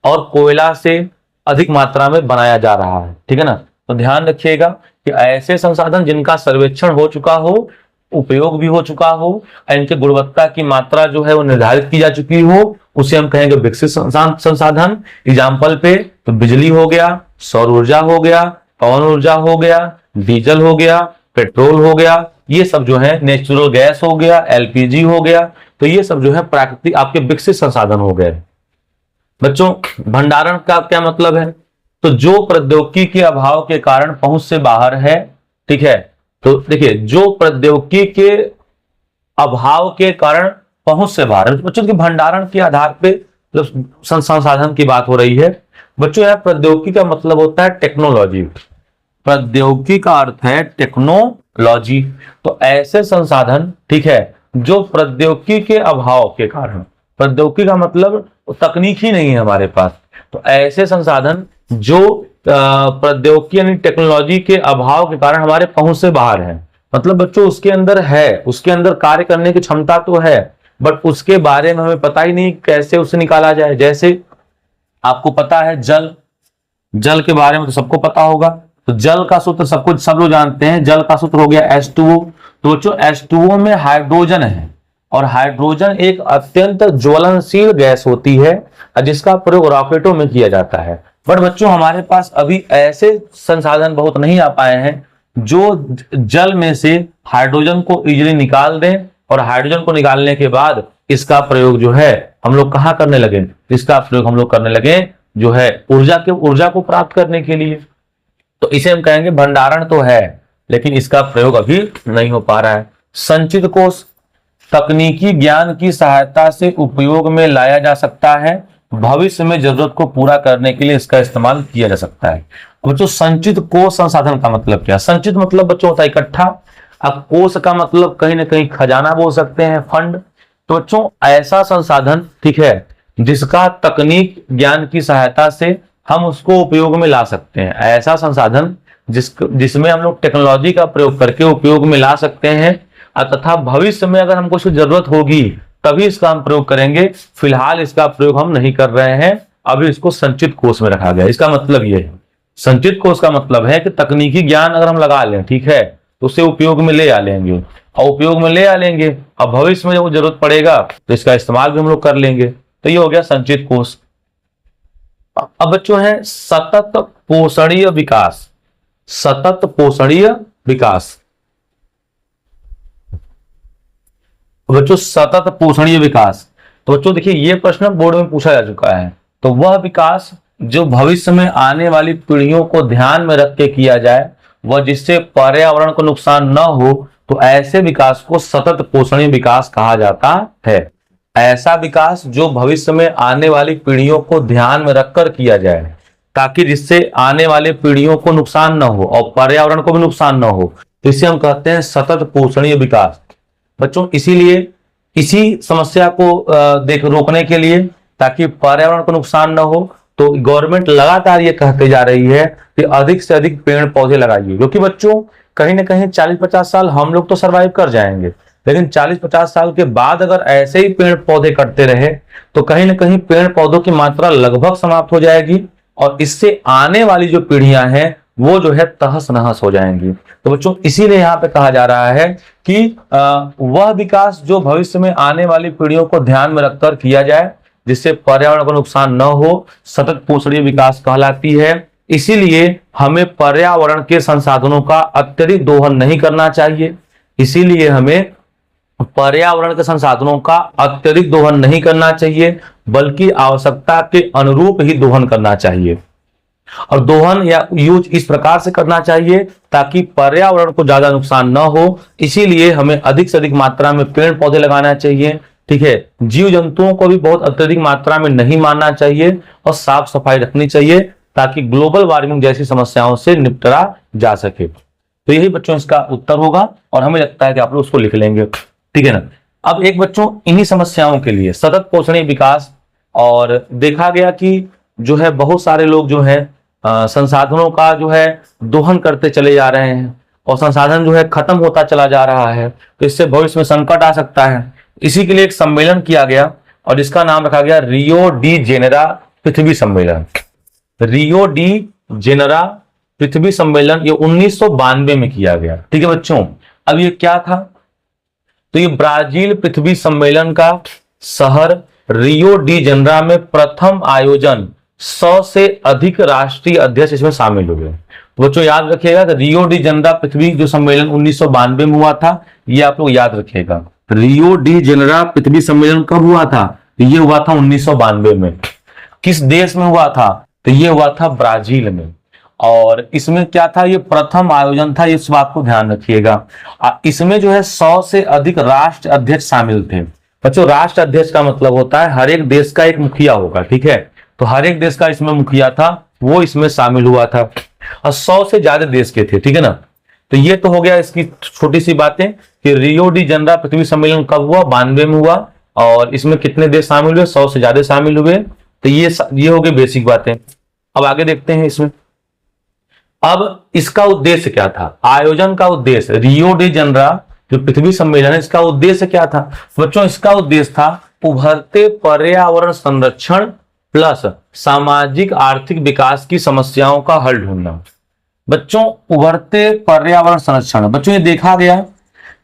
और कोयला से अधिक मात्रा में बनाया जा रहा है, ठीक है ना। तो ध्यान रखिएगा कि ऐसे संसाधन जिनका सर्वेक्षण हो चुका हो, उपयोग भी हो चुका हो, इनके गुणवत्ता की मात्रा जो है वो निर्धारित की जा चुकी हो, उसे हम कहेंगे विकसित संसाधन। एग्जाम्पल पे तो बिजली हो गया, सौर ऊर्जा हो गया, पवन ऊर्जा हो गया, डीजल हो गया, पेट्रोल हो गया, ये सब जो है नेचुरल गैस हो गया, एलपीजी हो गया, तो ये सब जो है प्राकृतिक आपके विकसित संसाधन हो गए। बच्चों भंडारण का क्या मतलब है, तो जो प्रौद्योगिकी के अभाव के कारण पहुंच से बाहर है, ठीक है। तो देखिए जो प्रौद्योगिकी के अभाव के कारण पहुंच से बाहर है, बच्चों के भंडारण के आधार पे संसाधन की बात हो रही है। बच्चों यह प्रौद्योगिकी का मतलब होता है टेक्नोलॉजी, प्रौद्योगिकी का अर्थ है टेक्नोलॉजी। तो ऐसे संसाधन, ठीक है, जो प्रौद्योगिकी के अभाव के कारण, प्रौद्योगिकी का मतलब तकनीक ही नहीं है हमारे पास, तो ऐसे संसाधन जो प्रौद्योगिकी यानी टेक्नोलॉजी के अभाव के कारण हमारे पहुंच से बाहर है। मतलब बच्चों उसके अंदर है, उसके अंदर कार्य करने की क्षमता तो है, बट उसके बारे में हमें पता ही नहीं कैसे उसे निकाला जाए। जैसे आपको पता है जल, जल के बारे में तो सबको पता होगा, तो जल का सूत्र सब लोग जानते हैं, जल का सूत्र हो गया H2O। तो बच्चों H2O में हाइड्रोजन है और हाइड्रोजन एक अत्यंत ज्वलनशील गैस होती है जिसका प्रयोग रॉकेटों में किया जाता है। बट बच्चों हमारे पास अभी ऐसे संसाधन बहुत नहीं आ पाए हैं जो जल में से हाइड्रोजन को इजीली निकाल दें, और हाइड्रोजन को निकालने के बाद इसका प्रयोग जो है हम लोग कहाँ करने लगे, इसका प्रयोग हम लोग करने लगे जो है ऊर्जा को प्राप्त करने के लिए। तो इसे हम कहेंगे भंडारण तो है लेकिन इसका प्रयोग अभी नहीं हो पा रहा है। संचित कोष तकनीकी ज्ञान की सहायता से उपयोग में लाया जा सकता है, भविष्य में जरूरत को पूरा करने के लिए इसका इस्तेमाल किया जा सकता है। बच्चों संचित कोष संसाधन का मतलब क्या, संचित मतलब बच्चों होता है इकट्ठा, अब कोष का मतलब कहीं ना कहीं खजाना बोल सकते हैं, फंड। तो बच्चों ऐसा संसाधन, ठीक है, जिसका तकनीक ज्ञान की सहायता से हम उसको उपयोग में ला सकते हैं, ऐसा संसाधन जिसमें हम लोग टेक्नोलॉजी का प्रयोग करके उपयोग में ला सकते हैं, तथा भविष्य में अगर हमको इसकी जरूरत होगी तभी इसका हम प्रयोग करेंगे। फिलहाल इसका प्रयोग हम नहीं कर रहे हैं, अभी इसको संचित कोष में रखा गया। इसका मतलब ये है, संचित कोष का मतलब है कि तकनीकी ज्ञान अगर हम लगा लें, ठीक है, तो उसे उपयोग में ले आ लेंगे, और उपयोग में ले आ लेंगे और भविष्य में जब जरूरत पड़ेगा तो इसका इस्तेमाल भी हम लोग कर लेंगे। तो ये हो गया संचित कोष। अब बच्चों है सतत पोषणीय विकास, सतत पोषणीय विकास। बच्चों सतत पोषणीय विकास, तो बच्चों देखिए ये प्रश्न बोर्ड में पूछा जा चुका है। तो वह विकास जो भविष्य में आने वाली पीढ़ियों को ध्यान में रख के किया जाए, वह जिससे पर्यावरण को नुकसान न हो, तो ऐसे विकास को सतत पोषणीय विकास कहा जाता है। ऐसा विकास जो भविष्य में आने वाली पीढ़ियों को ध्यान में रखकर किया जाए, ताकि जिससे आने वाली पीढ़ियों को नुकसान न हो और पर्यावरण को भी नुकसान न हो, तो इसे हम कहते हैं सतत पोषणीय विकास। बच्चों इसीलिए इसी समस्या को रोकने के लिए, ताकि पर्यावरण को नुकसान न हो, तो गवर्नमेंट लगातार ये कहते जा रही है कि अधिक से अधिक पेड़ पौधे लगाइए। क्योंकि बच्चों कहीं ना कहीं 40-50 साल हम लोग तो सरवाइव कर जाएंगे, लेकिन 40-50 साल के बाद अगर ऐसे ही पेड़ पौधे कटते रहे तो कहीं ना कहीं पेड़ पौधों की मात्रा लगभग समाप्त हो जाएगी, और इससे आने वाली जो पीढ़ियां हैं वो जो है तहस नहस हो जाएंगी। तो बच्चों इसीलिए यहाँ पे कहा जा रहा है कि वह विकास जो भविष्य में आने वाली पीढ़ियों को ध्यान में रखकर किया जाए, जिससे पर्यावरण को नुकसान न हो, सतत पोषणीय विकास कहलाती है। इसीलिए हमें पर्यावरण के संसाधनों का अत्यधिक दोहन नहीं करना चाहिए, इसीलिए हमें पर्यावरण के संसाधनों का अत्यधिक दोहन नहीं करना चाहिए, बल्कि आवश्यकता के अनुरूप ही दोहन करना चाहिए। और दोहन या यूज इस प्रकार से करना चाहिए ताकि पर्यावरण को ज्यादा नुकसान न हो। इसीलिए हमें अधिक से अधिक मात्रा में पेड़ पौधे लगाना चाहिए, ठीक है, जीव जंतुओं को भी बहुत अत्यधिक मात्रा में नहीं मारना चाहिए और साफ सफाई रखनी चाहिए ताकि ग्लोबल वार्मिंग जैसी समस्याओं से निपटा जा सके। तो यही बच्चों इसका उत्तर होगा और हमें लगता है कि आप लोग उसको लिख लेंगे, ठीक है ना। अब एक बच्चों इन्हीं समस्याओं के लिए सतत पोषणीय विकास, और देखा गया कि जो है बहुत सारे लोग जो है संसाधनों का जो है दोहन करते चले जा रहे हैं और संसाधन जो है खत्म होता चला जा रहा है, तो इससे भविष्य में संकट आ सकता है। इसी के लिए एक सम्मेलन किया गया और इसका नाम रखा गया रियो डी जेनेरा पृथ्वी सम्मेलन। रियो डी जेनेरा पृथ्वी सम्मेलन ये 1992 में किया गया, ठीक है बच्चों। अब ये क्या था, तो ये ब्राजील पृथ्वी सम्मेलन का शहर रियो डी जेनेरा में प्रथम आयोजन 100 से अधिक राष्ट्रीय अध्यक्ष इसमें शामिल हुए। तो बच्चों याद रखिएगा कि रियो डी जेनेरा पृथ्वी जो सम्मेलन 1992 में हुआ था, ये आप लोग याद रखिएगा। रियो डी जेनेरा पृथ्वी सम्मेलन कब हुआ था, तो ये हुआ था 1992 में। किस देश में हुआ था, तो ये हुआ था ब्राजील में। और इसमें क्या था, ये प्रथम आयोजन था, इस बात को ध्यान रखिएगा। इसमें जो है 100 से अधिक राष्ट्र अध्यक्ष शामिल थे। बच्चों राष्ट्र अध्यक्ष का मतलब होता है हर एक देश का एक मुखिया होगा, ठीक है। तो हर एक देश का इसमें मुखिया था, वो इसमें शामिल हुआ था और 100 से ज्यादा देश के थे, ठीक है ना। तो ये तो हो गया इसकी छोटी सी बातें कि रियो डी जेनेरा पृथ्वी सम्मेलन कब हुआ, 92 में हुआ और इसमें कितने देश शामिल हुए, 100 से ज्यादा शामिल हुए। तो ये हो गई बेसिक बातें। अब आगे देखते हैं इसमें। अब इसका उद्देश्य क्या था, आयोजन का उद्देश्य, रियो डी जेनेरा जो पृथ्वी सम्मेलन है इसका उद्देश्य क्या था बच्चों, इसका उद्देश्य था उभरते पर्यावरण संरक्षण प्लस सामाजिक आर्थिक विकास की समस्याओं का हल ढूंढना। बच्चों उभरते पर्यावरण संरक्षण, बच्चों ये देखा गया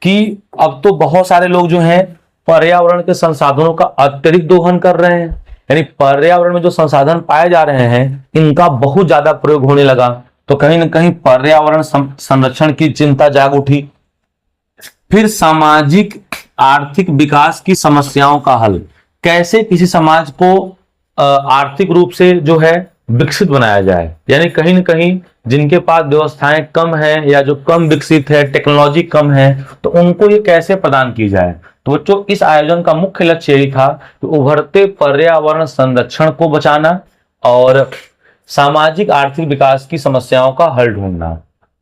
कि अब तो बहुत सारे लोग जो हैं पर्यावरण के संसाधनों का अत्यधिक दोहन कर रहे हैं, यानी पर्यावरण में जो संसाधन पाए जा रहे हैं इनका बहुत ज्यादा प्रयोग होने लगा। तो कहीं ना कहीं पर्यावरण संरक्षण की चिंता जाग उठी। फिर सामाजिक आर्थिक विकास की समस्याओं का हल, कैसे किसी समाज को आर्थिक रूप से जो है विकसित बनाया जाए, यानी कहीं ना कहीं जिनके पास व्यवस्थाएं कम है या जो कम विकसित है, टेक्नोलॉजी कम है, तो उनको ये कैसे प्रदान की जाए। तो बच्चों इस आयोजन का मुख्य लक्ष्य यही था कि उभरते पर्यावरण संरक्षण को बचाना और सामाजिक आर्थिक विकास की समस्याओं का हल ढूंढना।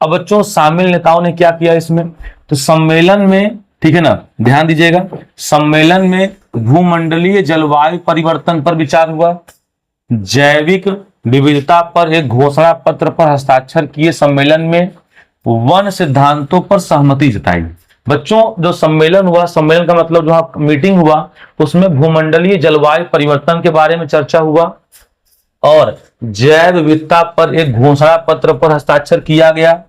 अब बच्चों शामिल नेताओं ने क्या किया इसमें, तो सम्मेलन में, ठीक है ना, ध्यान दीजिएगा, सम्मेलन में भूमंडलीय जलवायु परिवर्तन पर विचार हुआ, जैविक विविधता पर एक घोषणा पत्र पर हस्ताक्षर किए, सम्मेलन में वन सिद्धांतों पर सहमति जताई। बच्चों जो सम्मेलन हुआ, सम्मेलन का मतलब जो मीटिंग हुआ उसमें भूमंडलीय जलवायु परिवर्तन के बारे में चर्चा हुआ और जैव विविधता पर एक घोषणा पत्र पर हस्ताक्षर किया गया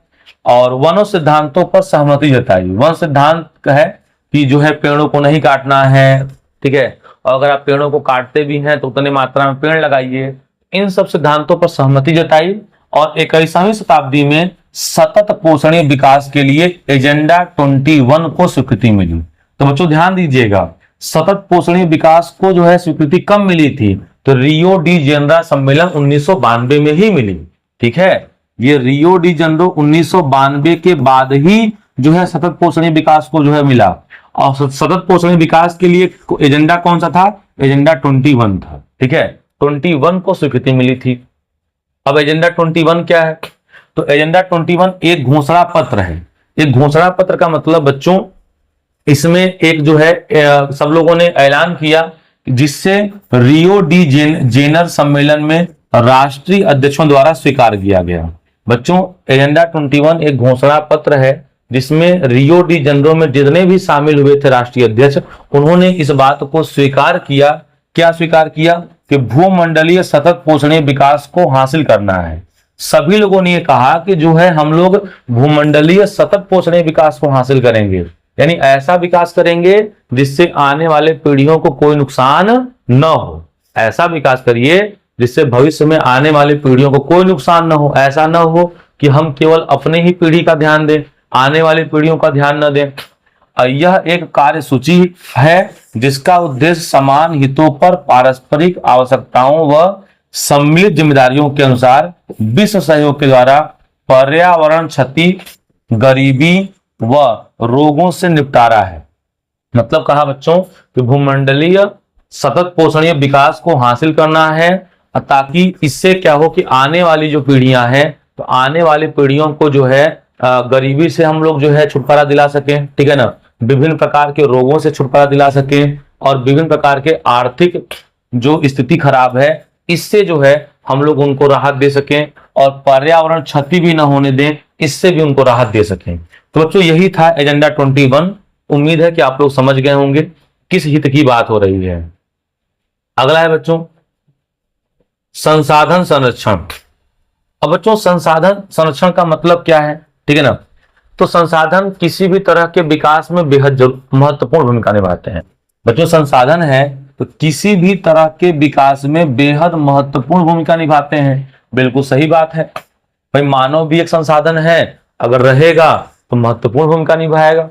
और वन सिद्धांतों पर सहमति जताई। वन सिद्धांत है कि जो है पेड़ों को नहीं काटना है, ठीक है, और अगर आप पेड़ों को काटते भी हैं तो उतने मात्रा में पेड़ लगाइए। इन सब सिद्धांतों पर सहमति जताई और 21वीं शताब्दी में सतत पोषणीय विकास के लिए एजेंडा 21 को स्वीकृति मिली। तो बच्चों ध्यान दीजिएगा, सतत पोषणीय विकास को जो है स्वीकृति कब मिली थी, तो रियो डी जेनेरा सम्मेलन 1992 में ही मिली, ठीक है। ये रियो डी जेनेरो 1992 के बाद ही जो है सतत पोषणीय विकास को जो है मिला और सतत पोषणीय विकास के लिए एजेंडा कौन सा था, एजेंडा 21 था, ठीक है, 21 को स्वीकृति मिली थी। अब एजेंडा 21 क्या है, तो एजेंडा 21 एक घोषणा पत्र है। एक घोषणा पत्र का मतलब बच्चों इसमें एक जो है सब लोगों ने ऐलान किया जिससे रियो डी जेनेरा सम्मेलन में राष्ट्रीय अध्यक्षों द्वारा स्वीकार किया गया। बच्चों एजेंडा 21 एक घोषणा पत्र है जिसमें रियो डी जेनेरो में जितने भी शामिल हुए थे राष्ट्रीय अध्यक्ष, उन्होंने इस बात को स्वीकार किया। क्या स्वीकार किया कि भूमंडलीय सतत पोषणीय विकास को हासिल करना है। सभी लोगों ने कहा कि जो है हम लोग भूमंडलीय सतत पोषणीय विकास को हासिल करेंगे, यानी ऐसा विकास करेंगे जिससे आने वाले पीढ़ियों को कोई नुकसान न हो। ऐसा विकास करिए जिससे भविष्य में आने वाली पीढ़ियों को कोई नुकसान न हो। ऐसा न हो कि हम केवल अपने ही पीढ़ी का ध्यान दें, आने वाली पीढ़ियों का ध्यान न दें। यह एक कार्यसूची है जिसका उद्देश्य समान हितों पर पारस्परिक आवश्यकताओं व सम्मिलित जिम्मेदारियों के अनुसार विश्व सहयोग के द्वारा पर्यावरण क्षति, गरीबी व रोगों से निपटारा है। मतलब कहा बच्चों कि भूमंडलीय सतत पोषणीय विकास को हासिल करना है, ताकि इससे क्या हो कि आने वाली जो पीढ़ियां हैं, तो आने वाली पीढ़ियों को जो है गरीबी से हम लोग जो है छुटकारा दिला सकें, ठीक है ना, विभिन्न प्रकार के रोगों से छुटकारा दिला सकें, और विभिन्न प्रकार के आर्थिक जो स्थिति खराब है इससे जो है हम लोग उनको राहत दे सकें, और पर्यावरण क्षति भी ना होने दें, इससे भी उनको राहत दे सकें। तो बच्चों यही था एजेंडा 21। उम्मीद है कि आप लोग समझ गए होंगे किस हित की बात हो रही है। अगला है बच्चों संसाधन संरक्षण। अब बच्चों संसाधन संरक्षण का मतलब क्या है, ठीक है ना। तो संसाधन किसी भी तरह के विकास में बेहद महत्वपूर्ण भूमिका निभाते हैं। बच्चों संसाधन है तो किसी भी तरह के विकास में बेहद महत्वपूर्ण भूमिका निभाते हैं। बिल्कुल सही बात है भाई, मानव भी एक संसाधन है, अगर रहेगा तो महत्वपूर्ण भूमिका निभाएगा।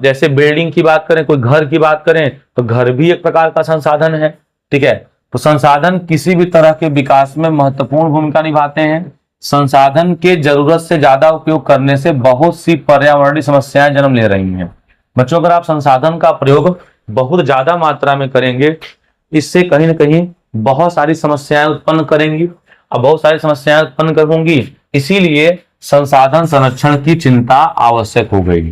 जैसे बिल्डिंग की बात करें, कोई घर की बात करें, तो घर भी एक प्रकार का संसाधन है, ठीक है। तो संसाधन किसी भी तरह के विकास में महत्वपूर्ण भूमिका निभाते हैं। संसाधन के जरूरत से ज्यादा उपयोग करने से बहुत सी पर्यावरणीय समस्याएं जन्म ले रही हैं। बच्चों अगर आप संसाधन का प्रयोग बहुत ज्यादा मात्रा में करेंगे, इससे कहीं ना कहीं बहुत सारी समस्याएं उत्पन्न करेंगी, और बहुत सारी समस्याएं उत्पन्न करूंगी, इसीलिए संसाधन संरक्षण की चिंता आवश्यक हो गई।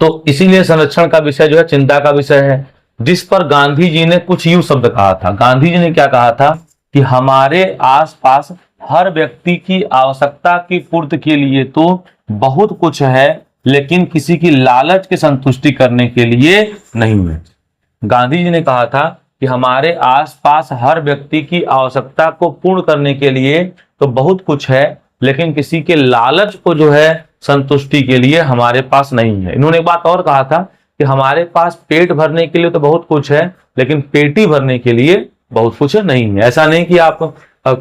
तो इसीलिए संरक्षण का विषय जो है चिंता का विषय है, जिस पर गांधी जी ने कुछ यूं शब्द कहा था। गांधी जी ने क्या कहा था कि हमारे आसपास हर व्यक्ति की आवश्यकता की पूर्ति के लिए तो बहुत कुछ है, लेकिन किसी की लालच की संतुष्टि करने के लिए नहीं है। गांधी जी ने कहा था कि हमारे आसपास हर व्यक्ति की आवश्यकता को पूर्ण करने के लिए तो बहुत कुछ है, लेकिन किसी के लालच को जो है संतुष्टि के लिए हमारे पास नहीं है। इन्होंने एक बात और कहा था कि हमारे पास पेट भरने के लिए तो बहुत कुछ है, लेकिन पेटी भरने के लिए बहुत कुछ नहीं है। ऐसा नहीं कि आप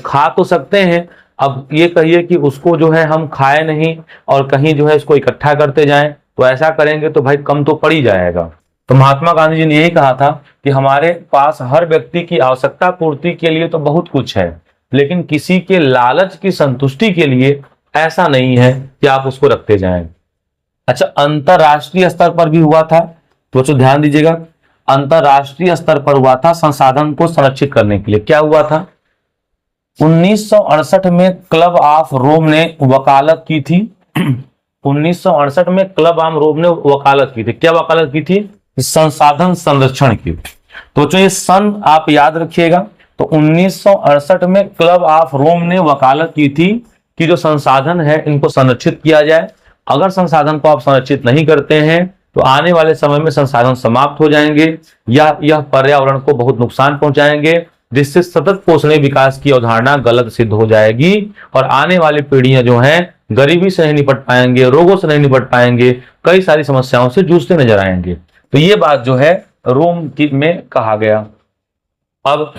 खा तो सकते हैं, अब ये कहिए कि उसको जो है हम खाए नहीं और कहीं जो है इसको इकट्ठा करते जाएं, तो ऐसा करेंगे तो भाई कम तो पड़ ही जाएगा। तो महात्मा गांधी जी ने यही कहा था कि हमारे पास हर व्यक्ति की आवश्यकता पूर्ति के लिए तो बहुत कुछ है, लेकिन किसी के लालच की संतुष्टि के लिए ऐसा नहीं है कि आप उसको रखते जाएं। अच्छा, अंतरराष्ट्रीय स्तर पर भी हुआ था, तो बच्चों ध्यान दीजिएगा, अंतरराष्ट्रीय स्तर पर हुआ था संसाधन को संरक्षित करने के लिए। क्या हुआ था? 1968 में क्लब ऑफ रोम ने वकालत की थी। 1968 में क्लब ऑफ रोम ने वकालत की थी। क्या वकालत की थी? संसाधन संरक्षण की। तो बच्चों ये सन आप याद रखिएगा। तो 1968 में क्लब ऑफ रोम ने वकालत की थी कि जो संसाधन है इनको संरक्षित किया जाए। अगर संसाधन को आप संरक्षित नहीं करते हैं तो आने वाले समय में संसाधन समाप्त हो जाएंगे या यह पर्यावरण को बहुत नुकसान पहुंचाएंगे, जिससे सतत पोषणीय विकास की अवधारणा गलत सिद्ध हो जाएगी और आने वाली पीढ़ियां जो हैं गरीबी से नहीं निपट पाएंगे, रोगों से नहीं निपट पाएंगे, कई सारी समस्याओं से जूझते नजर आएंगे। तो ये बात जो है रोम की में कहा गया। अब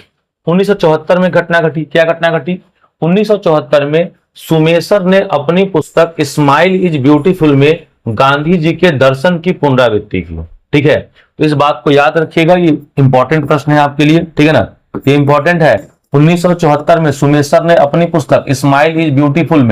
1974 में घटना घटी। क्या घटना घटी? 1974 में सुमेसर ने अपनी पुस्तक स्माइल इज ब्यूटीफुल में गांधी जी के दर्शन की पुनरावृत्ति की। ठीक है, तो इस बात को याद रखिएगा, ये इंपॉर्टेंट प्रश्न है आपके लिए, ठीक है ना, ये इंपॉर्टेंट है। 1974 में सुमेसर ने अपनी पुस्तक स्माइल इज ब्यूटीफुल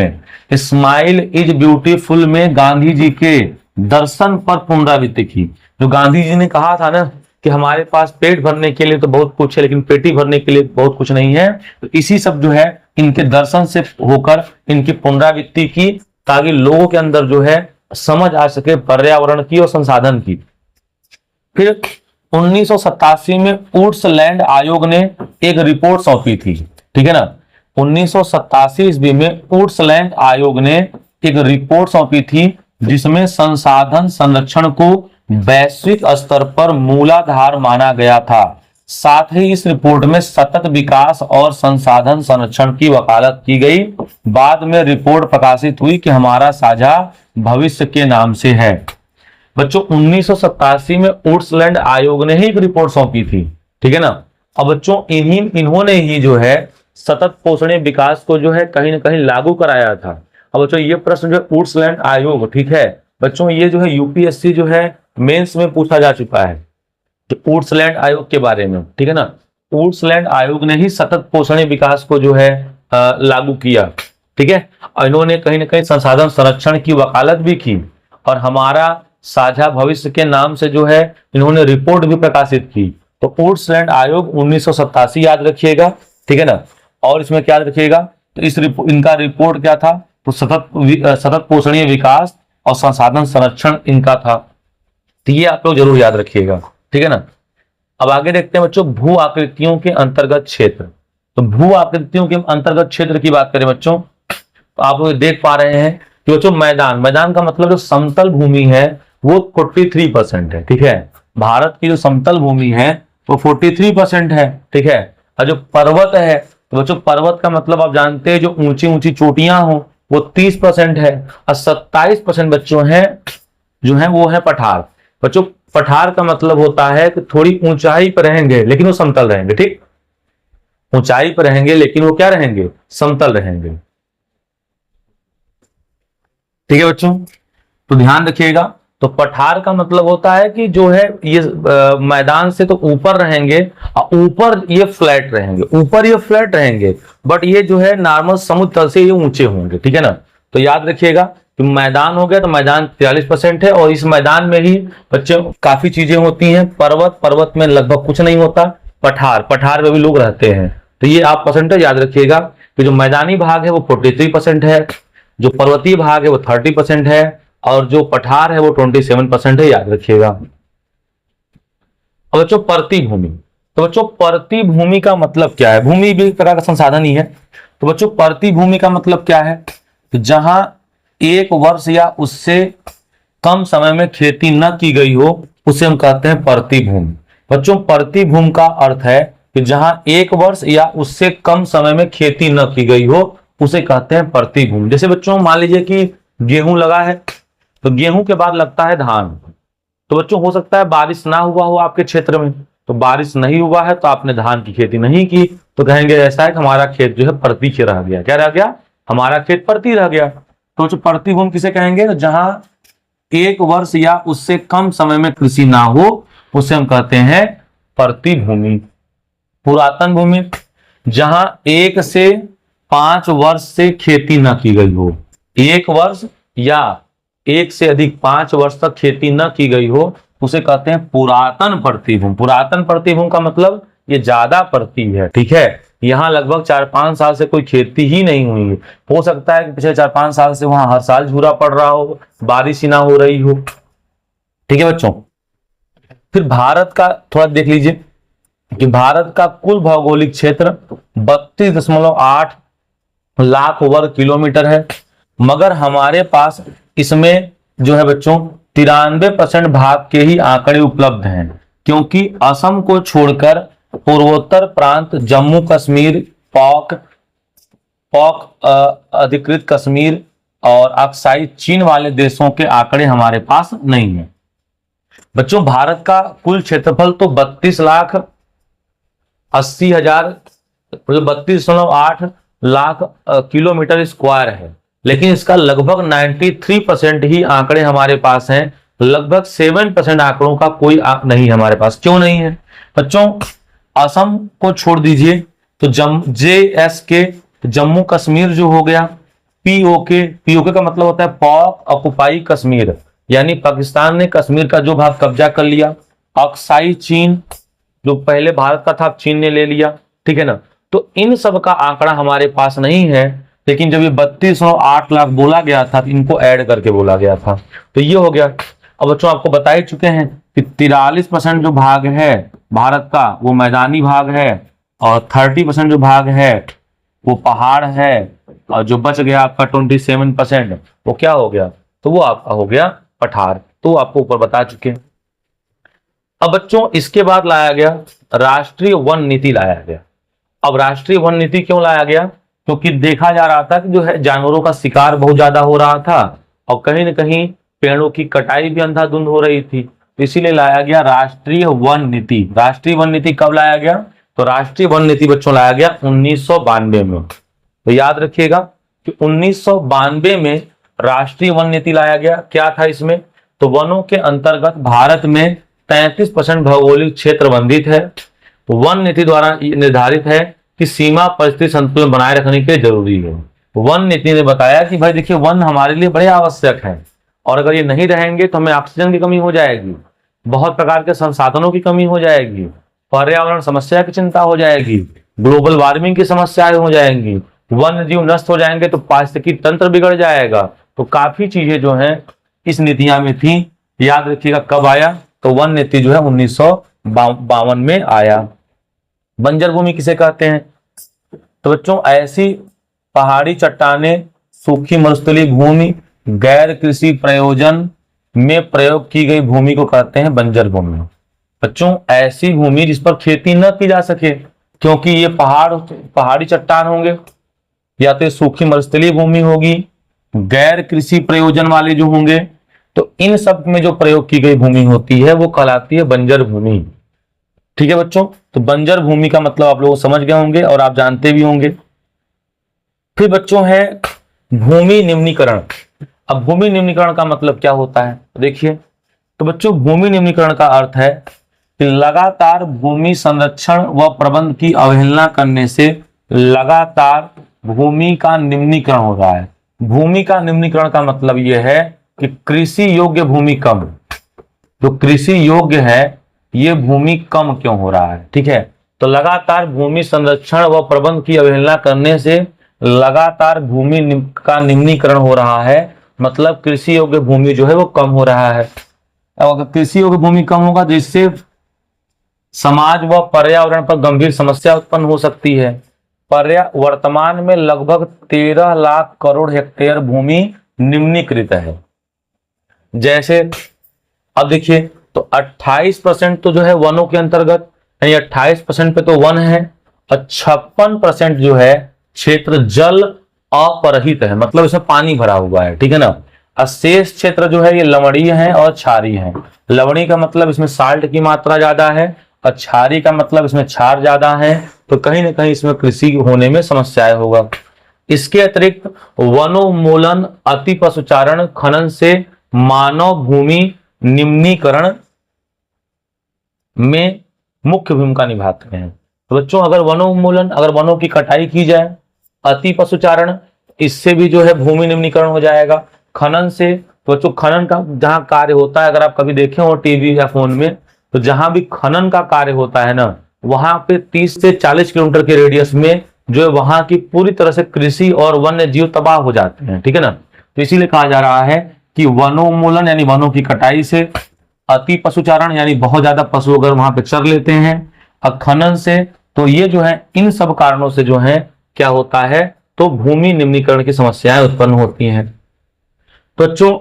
में गांधी जी के दर्शन पर पुनरावृत्ति की। जो गांधी जी ने कहा था ना कि हमारे पास पेट भरने के लिए तो बहुत कुछ है, लेकिन पेटी भरने के लिए बहुत कुछ नहीं है, तो इसी सब जो है इनके दर्शन से होकर इनकी पुनरावृत्ति की, ताकि लोगों के अंदर जो है समझ आ सके पर्यावरण की और संसाधन की। फिर 1987 में वुड्सलैंड आयोग ने एक रिपोर्ट सौंपी थी। ठीक है ना, 1987 ईस्वी में वुड्सलैंड आयोग ने एक रिपोर्ट सौंपी थी जिसमें संसाधन संरक्षण को वैश्विक स्तर पर मूलाधार माना गया था। साथ ही इस रिपोर्ट में सतत विकास और संसाधन संरक्षण की वकालत की गई। बाद में रिपोर्ट प्रकाशित हुई कि हमारा साझा भविष्य के नाम से है। बच्चों 1987 में वुड्सलैंड आयोग ने ही एक रिपोर्ट सौंपी थी। ठीक है ना। अब बच्चों इन्होंने ही जो है सतत पोषणीय विकास को जो है कहीं ना कहीं लागू कराया था। अब बच्चों ये प्रश्न जो है वुड्सलैंड आयोग, ठीक है बच्चों, ये जो है यूपीएससी जो है मेंस में पूछा जा चुका है तो वुड्सलैंड आयोग के बारे में। ठीक है ना, वुड्सलैंड आयोग ने ही सतत पोषणीय विकास को जो है लागू किया। ठीक है, और इन्होंने कहीं ना कहीं संसाधन संरक्षण की वकालत भी की और हमारा साझा भविष्य के नाम से जो है इन्होंने रिपोर्ट भी प्रकाशित की। तो वुड्सलैंड आयोग 1987 याद रखिएगा, ठीक है ना। और इसमें क्या याद रखिएगा, तो इनका रिपोर्ट क्या था, तो सतत पोषणीय विकास और संसाधन संरक्षण इनका था। तो ये आप लोग जरूर याद रखिएगा, ठीक है ना। अब आगे देखते हैं बच्चों, भू आकृतियों के अंतर्गत क्षेत्र। तो भू आकृतियों के अंतर्गत क्षेत्र की बात करें बच्चों, तो आप लोग देख पा रहे हैं कि बच्चों मैदान का मतलब जो समतल भूमि है वो 43% है, ठीक है। भारत की जो समतल भूमि है वो 43% है, ठीक है। और जो पर्वत है, तो बच्चों पर्वत का मतलब आप जानते हैं जो ऊंची ऊंची चोटियां हो वो 30% है। और 27% बच्चों है जो है वो है पठार। बच्चों पठार का मतलब होता है कि थोड़ी ऊंचाई पर रहेंगे लेकिन वो समतल रहेंगे, ठीक। ऊंचाई पर रहेंगे लेकिन वो क्या रहेंगे, समतल रहेंगे, ठीक है बच्चों। तो ध्यान रखिएगा, तो पठार का मतलब होता है कि जो है ये मैदान से तो ऊपर रहेंगे और ऊपर ये फ्लैट रहेंगे, बट ये जो है नॉर्मल समुद्र तल से ये ऊंचे होंगे, ठीक है ना। तो याद रखिएगा कि मैदान हो गया, तो मैदान 43% है। और इस मैदान में ही बच्चों काफी चीजें होती हैं। पर्वत में लगभग कुछ नहीं होता। पठार में भी लोग रहते हैं। तो ये आप परसेंटेज याद रखिएगा कि जो मैदानी भाग है वो 43% है, जो पर्वतीय भाग है वो 30% है, और जो पठार है वो 27% है, याद रखिएगा। अब बच्चों परती भूमि, तो बच्चों परती भूमि का मतलब क्या है, भूमि भी एक तरह का संसाधन ही है। तो बच्चों परती भूमि का मतलब क्या है, तो जहां 1 वर्ष या उससे कम समय में खेती न की गई हो उसे हम कहते हैं परती भूमि। बच्चों परती भूमि का अर्थ है कि जहां 1 वर्ष या उससे कम समय में खेती न की गई हो उसे कहते हैं परती भूमि। जैसे बच्चों मान लीजिए कि गेहूं लगा है, तो गेहूं के बाद लगता है धान। तो बच्चों हो सकता है बारिश ना हुआ हो आपके क्षेत्र में, तो बारिश नहीं हुआ है तो आपने धान की खेती नहीं की, तो कहेंगे ऐसा है कि हमारा खेत जो है परती के रह गया। क्या रह गया, हमारा खेत परती रह गया। तो जो परती भूमि किसे कहेंगे, तो जहां 1 वर्ष या उससे कम समय में कृषि ना हो उसे हम कहते हैं परती भूमि। पुरातन भूमि, जहां 1 से 5 वर्ष से खेती न की गई हो, 1 वर्ष या 1 से अधिक 5 वर्ष तक खेती न की गई हो उसे कहते हैं पुरातन परती भूमि। पुरातन परती भूमि का मतलब ये ज्यादा परती है, ठीक है। यहाँ लगभग 4-5 साल से कोई खेती ही नहीं हुई है। हो सकता है कि पिछले 4-5 साल से वहां हर साल झूरा पड़ रहा हो, बारिश ही ना हो रही हो, ठीक है बच्चों। फिर भारत का थोड़ा देख लीजिए कि भारत का कुल भौगोलिक क्षेत्र 32.8 लाख वर्ग किलोमीटर है, मगर हमारे पास इसमें जो है बच्चों 93% भाग के ही आंकड़े उपलब्ध हैं, क्योंकि असम को छोड़कर पूर्वोत्तर प्रांत, जम्मू कश्मीर, अधिकृत कश्मीर और अक्साई चीन वाले देशों के आंकड़े हमारे पास नहीं है। बच्चों भारत का कुल क्षेत्रफल तो 32,80,000 32.8 लाख किलोमीटर स्क्वायर है, लेकिन इसका लगभग 93% ही आंकड़े हमारे पास हैं। लगभग 7% आंकड़ों का कोई नहीं हमारे पास। क्यों नहीं है बच्चों, असम को छोड़ दीजिए तो JSK जम्मू कश्मीर जो हो गया, POK का मतलब होता है पॉक ऑक्युपाई कश्मीर, यानी पाकिस्तान ने कश्मीर का जो भाग कब्जा कर लिया। अक्साई चीन जो पहले भारत का था चीन ने ले लिया, ठीक है ना। तो इन सब का आंकड़ा हमारे पास नहीं है, लेकिन जब ये 32.8 लाख बोला गया था तो इनको ऐड करके बोला गया था, तो ये हो गया। अब बच्चों आपको बता ही चुके हैं कि 43% जो भाग है भारत का वो मैदानी भाग है, और 30% जो भाग है वो पहाड़ है, और जो बच गया आपका 27% वो क्या हो गया, तो वो आपका हो गया पठार। तो आपको ऊपर बता चुके हैं। अब बच्चों इसके बाद लाया गया राष्ट्रीय वन नीति लाया गया। अब राष्ट्रीय वन नीति क्यों लाया गया, क्योंकि देखा जा रहा था कि जो है जानवरों का शिकार बहुत ज्यादा हो रहा था, और कहीं न कहीं पेड़ों की कटाई भी अंधाधुंध हो रही थी, तो इसीलिए लाया गया राष्ट्रीय वन नीति। राष्ट्रीय वन नीति कब लाया गया, तो राष्ट्रीय वन नीति बच्चों लाया गया 1992 में। तो याद रखिएगा कि 1992 में राष्ट्रीय वन नीति लाया गया। क्या था इसमें, तो वनों के अंतर्गत भारत में 33% भौगोलिक क्षेत्र बंधित है। वन नीति द्वारा निर्धारित है कि सीमा परिस्थिति संतुलन बनाए रखने के लिए जरूरी है। वन नीति ने बताया कि भाई देखिए वन हमारे लिए बड़े आवश्यक है, और अगर ये नहीं रहेंगे तो हमें ऑक्सीजन की कमी हो जाएगी, बहुत प्रकार के संसाधनों की कमी हो जाएगी, पर्यावरण समस्या की चिंता हो जाएगी, ग्लोबल वार्मिंग की समस्याएं हो जाएंगी, वन्य जीव नष्ट हो जाएंगे तो पारिस्थितिकी तंत्र बिगड़ जाएगा। तो काफी चीजें जो हैं इस नीतियां में थी। याद रखिएगा कब आया, तो वन नीति जो है 1952 में आया। बंजर भूमि किसे कहते हैं? तो बच्चों ऐसी पहाड़ी चट्टानें, सूखी मरुस्थलीय भूमि, गैर कृषि प्रयोजन में प्रयोग की गई भूमि को कहते हैं बंजर भूमि। बच्चों ऐसी भूमि जिस पर खेती न की जा सके, क्योंकि ये पहाड़ी चट्टान होंगे, या तो सूखी मरुस्थलीय भूमि होगी, गैर कृषि प्रयोजन वाले जो होंगे, तो इन सब में जो प्रयोग की गई भूमि होती है वो कहलाती है बंजर भूमि। ठीक है बच्चों, तो बंजर भूमि का मतलब आप लोग समझ गए होंगे और आप जानते भी होंगे। फिर बच्चों है भूमि निम्नीकरण। अब भूमि निम्नीकरण का मतलब क्या होता है देखिए, तो बच्चों भूमि निम्नीकरण का अर्थ है कि लगातार भूमि संरक्षण व प्रबंध की अवहेलना करने से लगातार भूमि का निम्नीकरण हो रहा है। भूमि का निम्नीकरण का मतलब यह है कि कृषि योग्य भूमि कम, जो कृषि योग्य है ये भूमि कम क्यों हो रहा है। ठीक है, तो लगातार भूमि संरक्षण व प्रबंध की अवहेलना करने से लगातार भूमि का निम्नीकरण हो रहा है, मतलब कृषि योग्य भूमि जो है वो कम हो रहा है। अब अगर कृषि योग्य भूमि कम होगा तो इससे समाज व पर्यावरण पर गंभीर समस्या उत्पन्न हो सकती है। वर्तमान में लगभग 13 लाख करोड़ हेक्टेयर भूमि निम्नीकृत है। जैसे अब देखिए, तो 28% तो जो है वनों के अंतर्गत, यानी 28% पे तो वन है, और 56% जो है क्षेत्र जल अपरहित है, मतलब इसमें पानी भरा हुआ है। ठीक है ना, और शेष क्षेत्र जो है ये लवणीय है और क्षारीय है। लवणीय का मतलब इसमें साल्ट की मात्रा ज्यादा है, और क्षारीय का मतलब इसमें क्षार ज्यादा है, तो कहीं ना कहीं इसमें कृषि होने में समस्याएं होगा। इसके अतिरिक्त वनोन्मूलन, अति पशुचारण, खनन से मानव भूमि निम्नीकरण में मुख्य भूमिका निभाते हैं। तो बच्चों अगर वनोन्मूलन, अगर वनों की कटाई की जाए, अति पशुचारण, इससे भी जो है भूमि निम्नीकरण हो जाएगा। खनन से, तो बच्चों खनन का जहां कार्य होता है, अगर आप कभी देखे हो टीवी या फोन में, तो जहां भी खनन का कार्य होता है ना, वहां पे 30 से 40 किलोमीटर के रेडियस में जो है वहां की पूरी तरह से कृषि और वन्य जीव तबाह हो जाते हैं। ठीक है ना, तो इसीलिए कहा जा रहा है कि वनोन्मूलन यानी वनों की कटाई से, अति पशुचारण यानी बहुत ज्यादा पशु अगर वहां पे चर लेते हैं, और खनन से, तो ये जो है इन सब कारणों से जो है क्या होता है, तो भूमि निम्नीकरण की समस्याएं उत्पन्न होती हैं। तो बच्चों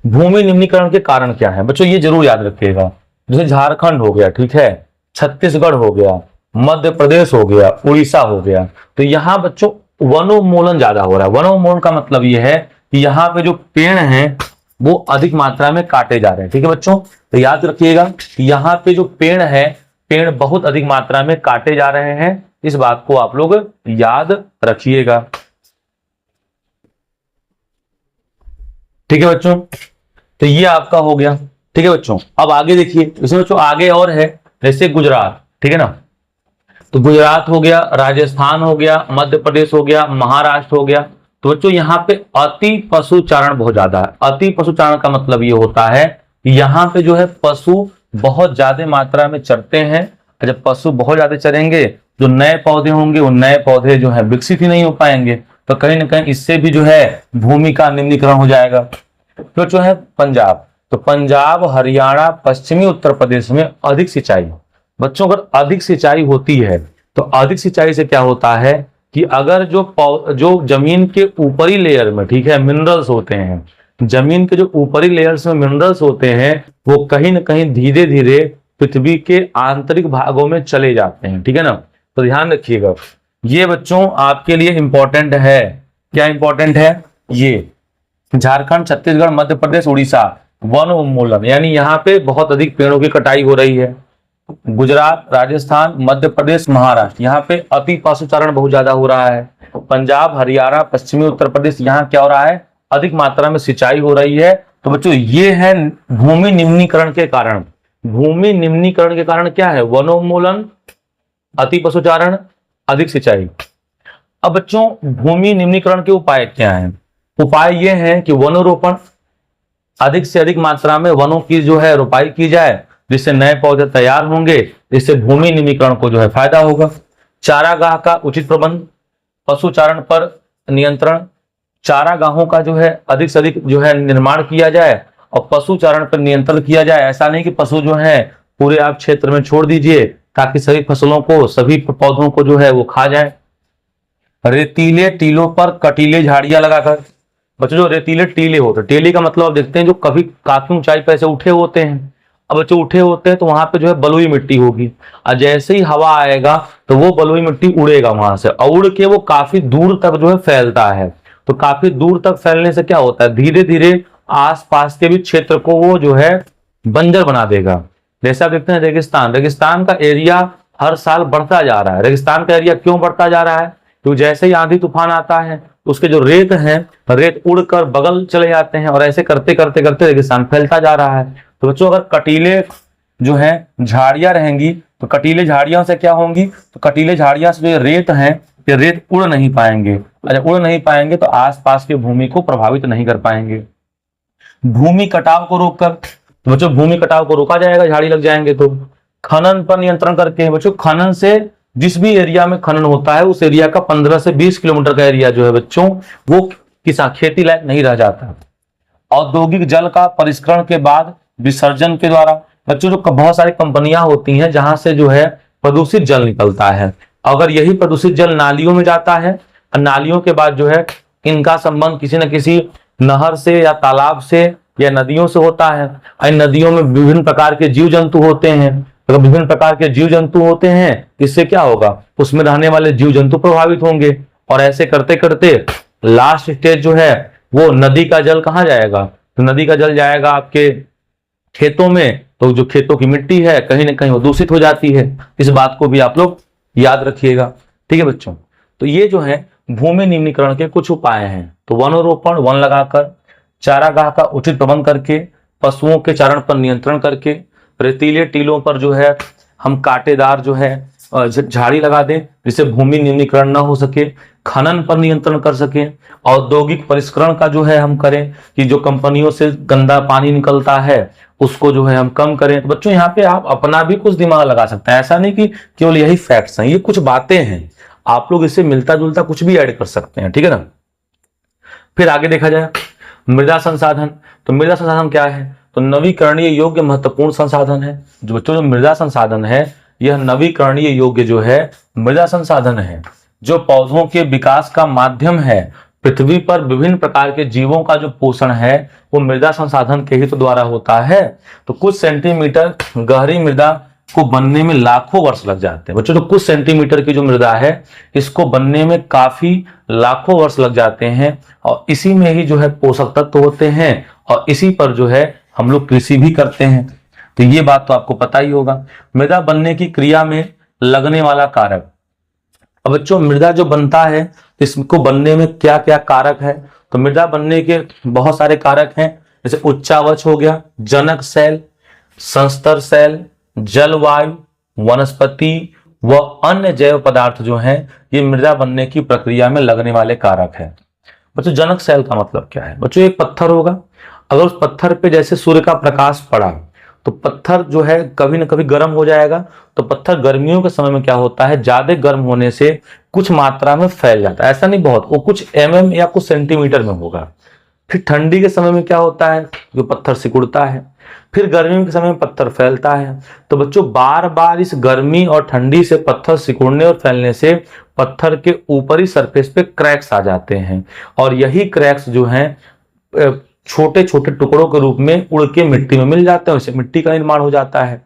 भूमि निम्नीकरण के कारण क्या है बच्चों, ये जरूर याद रखिएगा। जैसे झारखंड हो गया, ठीक है, छत्तीसगढ़ हो गया, मध्य प्रदेश हो गया, उड़ीसा हो गया, तो यहाँ बच्चों वनोन्मूलन ज्यादा हो रहा है। वनोन्मूलन का मतलब ये है कि यहाँ पे जो पेड़ हैं वो अधिक मात्रा में काटे जा रहे हैं। ठीक है बच्चों, तो याद रखिएगा कि यहाँ पे जो पेड़ है, पेड़ बहुत अधिक मात्रा में काटे जा रहे हैं, इस बात को आप लोग याद रखिएगा। ठीक है बच्चों, तो ये आपका हो गया। ठीक है बच्चों, अब आगे देखिए, इसमें बच्चों आगे और है, जैसे गुजरात, ठीक है ना, तो गुजरात हो गया, राजस्थान हो गया, मध्य प्रदेश हो गया, महाराष्ट्र हो गया। तो बच्चों यहाँ पे अति पशुचारण बहुत ज्यादा है। अति पशुचारण का मतलब ये होता है कि यहाँ पे जो है पशु बहुत ज्यादा मात्रा में चरते हैं। जब पशु बहुत ज्यादा चरेंगे, जो नए पौधे होंगे वो नए पौधे जो है विकसित ही नहीं हो पाएंगे, तो कहीं ना कहीं इससे भी जो है भूमि का निम्नीकरण हो जाएगा। तो जो है पंजाब, तो पंजाब, हरियाणा, पश्चिमी उत्तर प्रदेश में अधिक सिंचाई। बच्चों अगर अधिक सिंचाई होती है तो अधिक सिंचाई से क्या होता है कि अगर जो जमीन के ऊपरी लेयर में, ठीक है, मिनरल्स होते हैं, जमीन के जो ऊपरी लेयर्स में मिनरल्स होते हैं वो कहीं ना कहीं धीरे धीरे पृथ्वी के आंतरिक भागों में चले जाते हैं। ठीक है ना, तो ध्यान रखिएगा, ये बच्चों आपके लिए इंपॉर्टेंट है। क्या इंपॉर्टेंट है? ये झारखंड, छत्तीसगढ़, मध्य प्रदेश, उड़ीसा वन उन्मूलन, यानी यहाँ पे बहुत अधिक पेड़ों की कटाई हो रही है। गुजरात, राजस्थान, मध्य प्रदेश, महाराष्ट्र, यहाँ पे अति पशुचारण बहुत ज्यादा हो रहा है। पंजाब, हरियाणा, पश्चिमी उत्तर प्रदेश, यहाँ क्या हो रहा है, अधिक मात्रा में सिंचाई हो रही है। तो बच्चों ये है भूमि निम्नीकरण के कारण। भूमि निम्नीकरण के कारण क्या है? वनोन्मूलन, अति पशुचारण, अधिक सिंचाई। अब बच्चों भूमि निम्नीकरण के उपाय क्या हैं? उपाय ये हैं कि वनोरोपण, अधिक से अधिक मात्रा में वनों की जो है रोपाई की जाए, जिससे नए पौधे तैयार होंगे, जिससे भूमि निमीकरण को जो है फायदा होगा। चारागाह का उचित प्रबंध, पशुचारण पर नियंत्रण, चारागाहों का जो है अधिक से अधिक जो है निर्माण किया जाए और पशुचारण पर नियंत्रण किया जाए। ऐसा नहीं कि पशु जो है पूरे आप क्षेत्र में छोड़ दीजिए ताकि सभी फसलों को, सभी पौधों को जो है वो खा जाए। रेतीले टीलों पर कटीले झाड़ियां लगाकर, बच्चों जो रेतीले टीले होते हैं, टीले का मतलब आप देखते हैं जो कभी काफी ऊंचाई पर ऐसे उठे होते हैं, अब बच्चों उठे होते हैं तो वहां पे जो है बलुई मिट्टी होगी और जैसे ही हवा आएगा तो वो बलुई मिट्टी उड़ेगा वहां से और उड़ के वो काफी दूर तक जो है फैलता है। तो काफी दूर तक फैलने से क्या होता है, धीरे धीरे आसपास के भी क्षेत्र को वो जो है बंजर बना देगा। जैसे आप देखते हैं रेगिस्तान, रेगिस्तान का एरिया हर साल बढ़ता जा रहा है। रेगिस्तान का एरिया क्यों बढ़ता जा रहा है, तो जैसे ही आंधी तूफान आता है तो उसके जो रेत है, रेत उड़कर बगल चले जाते हैं और ऐसे करते करते करते रेगिस्तान फैलता जा रहा है। तो बच्चों अगर कटीले जो है झाड़ियां रहेंगी तो कटीले झाड़ियों से क्या होंगी, तो कटीले झाड़ियां से जो रेत है ये रेत उड़ नहीं पाएंगे, अगर उड़ नहीं पाएंगे तो आसपास की भूमि को प्रभावित नहीं कर पाएंगे। भूमि कटाव को रोककर, तो बच्चों भूमि कटाव को रोका जाएगा झाड़ी लग जाएंगे तो। खनन पर नियंत्रण करके, बच्चों खनन से जिस भी एरिया में खनन होता है उस एरिया का 15 से 20 किलोमीटर का एरिया जो है बच्चों वो किसान खेती लायक नहीं रह जाता। औद्योगिक जल का परिष्करण के बाद विसर्जन के द्वारा, बच्चों जो बहुत सारी कंपनियां होती हैं जहां से जो है प्रदूषित जल निकलता है, अगर यही प्रदूषित जल नालियों में जाता है और नालियों के बाद जो है इनका संबंध किसी न किसी नहर से या तालाब से या नदियों से होता है, इन नदियों में विभिन्न प्रकार के जीव जंतु होते हैं, अगर विभिन्न प्रकार के जीव जंतु होते हैं इससे क्या होगा, उसमें रहने वाले जीव जंतु प्रभावित होंगे और ऐसे करते करते लास्ट स्टेज जो है वो नदी का जल कहाँ जाएगा, तो नदी का जल जाएगा आपके खेतों में, तो जो खेतों की मिट्टी है कहीं ना कहीं वो दूषित हो जाती है। इस बात को भी आप लोग याद रखिएगा, ठीक है बच्चों। तो ये जो है भूमि निम्नीकरण के कुछ उपाय हैं, तो वनोरोपण, वन लगाकर, चारागाह का उचित प्रबंध करके, पशुओं के चारण पर नियंत्रण करके, रेतीले टीलों पर जो है हम कांटेदार जो है झाड़ी लगा दें जिससे भूमि निम्नीकरण न हो सके, खनन पर नियंत्रण कर सके, औद्योगिक परिष्करण का जो है हम करें कि जो कंपनियों से गंदा पानी निकलता है उसको जो है हम कम करें। तो बच्चों यहाँ पे आप अपना भी कुछ दिमाग लगा सकते हैं, ऐसा नहीं कि केवल यही फैक्ट्स हैं, ये कुछ बातें हैं, आप लोग इससे मिलता जुलता कुछ भी ऐड कर सकते हैं, ठीक है ना। फिर आगे देखा जाए मृदा संसाधन, तो मृदा संसाधन क्या है, तो नवीकरणीय योग्य महत्वपूर्ण संसाधन है। जो बच्चों जो मृदा संसाधन है यह नवीकरणीय योग्य जो है मृदा संसाधन है, जो पौधों के विकास का माध्यम है। पृथ्वी पर विभिन्न प्रकार के जीवों का जो पोषण है वो मृदा संसाधन के हित द्वारा होता है। तो कुछ सेंटीमीटर गहरी मृदा को बनने में लाखों वर्ष लग जाते हैं बच्चों। तो कुछ सेंटीमीटर की जो मृदा है इसको बनने में काफी लाखों वर्ष लग जाते हैं और इसी में ही जो है पोषक तत्व होते हैं और इसी पर जो है हम लोग कृषि भी करते हैं। तो ये बात तो आपको पता ही होगा। मृदा बनने की क्रिया में लगने वाला कारक, अब बच्चों मृदा जो बनता है इसको बनने में क्या क्या कारक है, तो मृदा बनने के बहुत सारे कारक हैं, जैसे उच्चावच हो गया, जनक सेल, संस्तर सेल, जलवायु, वनस्पति व अन्य जैव पदार्थ जो हैं ये मृदा बनने की प्रक्रिया में लगने वाले कारक है। बच्चों जनक सेल का मतलब क्या है, बच्चों एक पत्थर होगा, अगर उस पत्थर पे जैसे सूर्य का प्रकाश पड़ा तो पत्थर जो है कभी ना कभी गर्म हो जाएगा। तो पत्थर गर्मियों के समय में क्या होता है, ज्यादा गर्म होने से कुछ मात्रा में फैल जाता है, ऐसा नहीं बहुत, वो कुछ mm या कुछ सेंटीमीटर में होगा। फिर ठंडी के समय में क्या होता है, जो पत्थर सिकुड़ता है, फिर गर्मी के समय में पत्थर फैलता है। तो बच्चों बार बार इस गर्मी और ठंडी से पत्थर सिकुड़ने और फैलने से पत्थर के ऊपरी सरफेस पे क्रैक्स आ जाते हैं और यही क्रैक्स जो हैं छोटे छोटे टुकड़ों के रूप में उड़ के मिट्टी में मिल जाते हैं, उससे मिट्टी का निर्माण हो जाता है।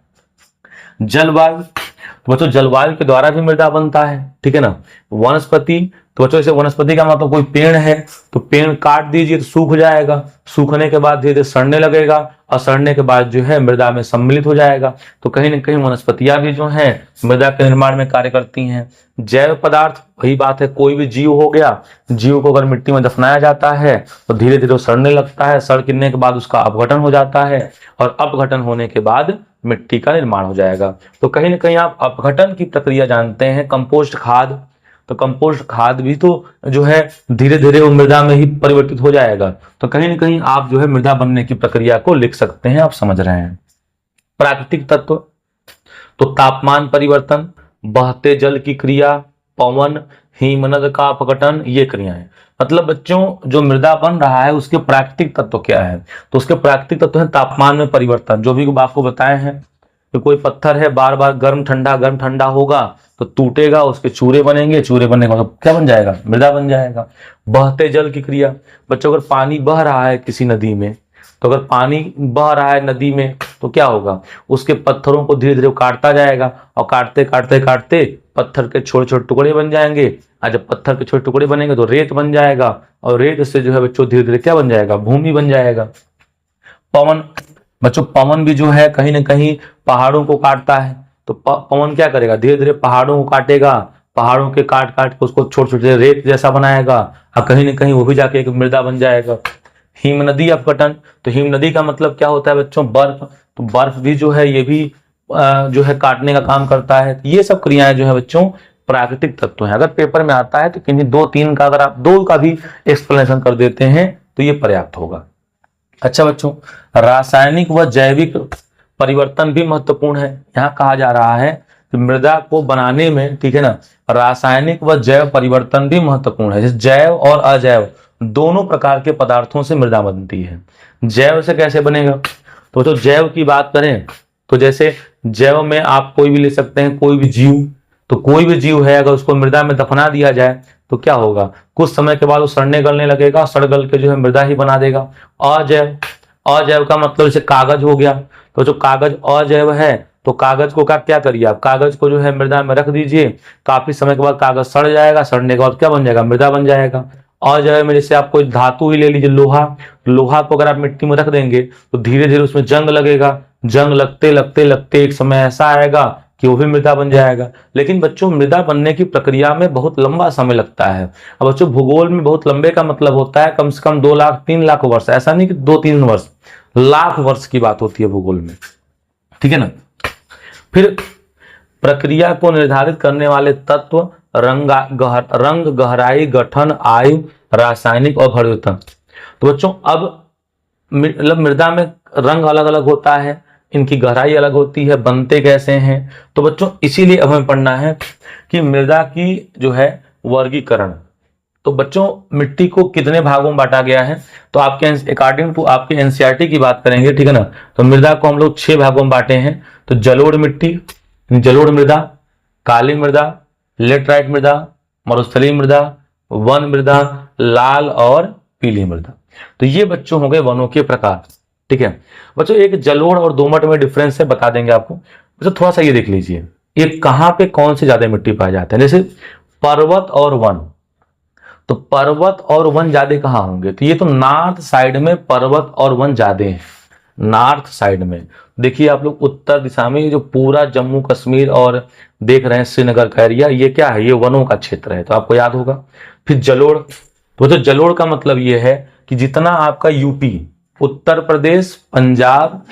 जलवायु, तो बच्चों जलवायु के द्वारा भी मृदा बनता है, ठीक है ना। वनस्पति, तो बच्चों जैसे वनस्पति का मतलब कोई पेड़ है तो पेड़ काट दीजिए तो सूख जाएगा, सूखने के बाद धीरे धीरे सड़ने लगेगा और सड़ने के बाद जो है मृदा में सम्मिलित हो जाएगा। तो कहीं ना कहीं वनस्पतियां भी जो हैं मृदा के निर्माण में कार्य करती हैं। जैव पदार्थ, वही बात है, कोई भी जीव हो गया, जीव को अगर मिट्टी में दफनाया जाता है तो धीरे धीरे वो सड़ने लगता है, सड़ गिरने के बाद उसका अपघटन हो जाता है और अपघटन होने के बाद मिट्टी का निर्माण हो जाएगा। तो कहीं ना कहीं आप अपघटन की प्रक्रिया जानते हैं, कंपोस्ट खाद, तो कंपोस्ट खाद भी तो जो है धीरे धीरे वो मृदा में ही परिवर्तित हो जाएगा। तो कहीं ना कहीं आप जो है मृदा बनने की प्रक्रिया को लिख सकते हैं, आप समझ रहे हैं। प्राकृतिक तत्व तो तापमान परिवर्तन, बहते जल की क्रिया, पवन, हिमनद का अपघटन, ये क्रियाएं। मतलब बच्चों जो मृदा बन रहा है उसके प्राकृतिक तत्व क्या है, तो उसके प्राकृतिक तत्व है तापमान में परिवर्तन, जो भी आपको बताए हैं कि कोई पत्थर है बार बार गर्म ठंडा होगा तो टूटेगा, उसके चूरे बनेंगे, चूरे बनने के बाद क्या बन जाएगा, मृदा बन जाएगा। बहते जल की क्रिया, बच्चों अगर पानी बह रहा है किसी नदी में, तो अगर पानी बह रहा है नदी में तो क्या होगा, उसके पत्थरों को धीरे धीरे काटता जाएगा और काटते काटते काटते पत्थर के छोटे छोटे टुकड़े बन जाएंगे, और जब पत्थर के छोटे टुकड़े बनेंगे तो रेत बन जाएगा, और रेत से जो है बच्चों धीरे धीरे क्या बन जाएगा, भूमि बन जाएगा। पवन, बच्चों पवन भी जो है कहीं ना कहीं पहाड़ों को काटता है, तो पवन क्या करेगा, धीरे धीरे पहाड़ों को काटेगा, पहाड़ों के काट काट के उसको छोटे छोटे रेत जैसा बनाएगा, और कहीं ना कहीं वो भी जाके एक मृदा बन जाएगा। हिम नदी अपघटन, तो हिम नदी का मतलब क्या होता है बच्चों, बर्फ, तो बर्फ भी जो है ये भी जो है काटने का काम करता है। ये सब क्रियाएं जो है बच्चों प्राकृतिक तत्व हैं। अगर पेपर में आता है तो किन्हीं 2-3 का, अगर आप 2 का भी एक्सप्लेनेशन कर देते हैं तो ये पर्याप्त होगा। अच्छा बच्चों, रासायनिक व जैविक परिवर्तन भी महत्वपूर्ण है। यहाँ कहा जा रहा है कि मृदा को बनाने में, ठीक है ना, रासायनिक व जैव परिवर्तन भी महत्वपूर्ण है। जैसे जैव और अजैव दोनों प्रकार के पदार्थों से मृदा बनती है। जैव से कैसे बनेगा, तो जैव की बात करें तो जैसे जैव में आप कोई भी ले सकते हैं, कोई भी जीव, तो कोई भी जीव है अगर उसको मृदा में दफना दिया जाए तो क्या होगा, कुछ समय के बाद वो सड़ने गलने लगेगा, सड़ गल के जो है मृदा ही बना देगा। अजैव, अजैव का मतलब जैसे कागज हो गया, तो जो कागज अजैव है तो कागज को क्या करिए आप, कागज को जो है मृदा में रख दीजिए, काफी समय के बाद कागज सड़ जाएगा, सड़ने के बाद क्या बन जाएगा, मृदा बन जाएगा। अजैव में जैसे आप कोई धातु ही ले लीजिए, लोहा, लोहा को अगर आप मिट्टी में रख देंगे तो धीरे धीरे उसमें जंग लगेगा, जंग लगते लगते लगते एक समय ऐसा आएगा कि वो भी मृदा बन जाएगा। लेकिन बच्चों मृदा बनने की प्रक्रिया में बहुत लंबा समय लगता है। अब बच्चों भूगोल में बहुत लंबे का मतलब होता है कम से कम 2 लाख 3 लाख वर्ष, ऐसा नहीं कि 2-3 वर्ष, लाख वर्ष की बात होती है भूगोल में, ठीक है ना। फिर प्रक्रिया को निर्धारित करने वाले तत्व रंग, गहराई, गठन, आयु, रासायनिक और परिवर्तन। तो बच्चों अब मतलब मृदा में रंग अलग अलग होता है, इनकी गहराई अलग होती है, बनते कैसे हैं। तो बच्चों इसीलिए हमें पढ़ना है कि मृदा की जो है वर्गीकरण। तो बच्चों मिट्टी को कितने भागों में बांटा गया है, तो आपके अकॉर्डिंग टू आपके एनसीईआरटी की बात करेंगे, ठीक है ना, तो मृदा को हम लोग 6 भागों में बांटे हैं। तो जलोढ़ मिट्टी, जलोढ़ मृदा, काली मृदा, लेटराइट मृदा, मरुस्थलीय मृदा, वन मृदा, लाल और पीली मृदा। तो ये बच्चों हो गए वनों के प्रकार, ठीक है। बच्चों एक जलोढ़ और दोमट में डिफरेंस है, बता देंगे आपको। बच्चों थोड़ा सा ये देख लीजिए, ये कहाँ पे कौन से ज्यादा मिट्टी पाए जाते हैं। जैसे पर्वत और वन, तो पर्वत और वन ज्यादा कहाँ होंगे, तो ये तो नॉर्थ साइड में पर्वत और वन ज्यादा हैं, नॉर्थ साइड में। देखिए आप लोग उत्तर दिशा में जो पूरा जम्मू कश्मीर और देख रहे हैं श्रीनगर का एरिया, ये क्या है, ये वनों का क्षेत्र है, तो आपको याद होगा। फिर जलोढ़, तो जलोढ़ का मतलब ये है कि जितना आपका यूपी, उत्तर प्रदेश, पंजाब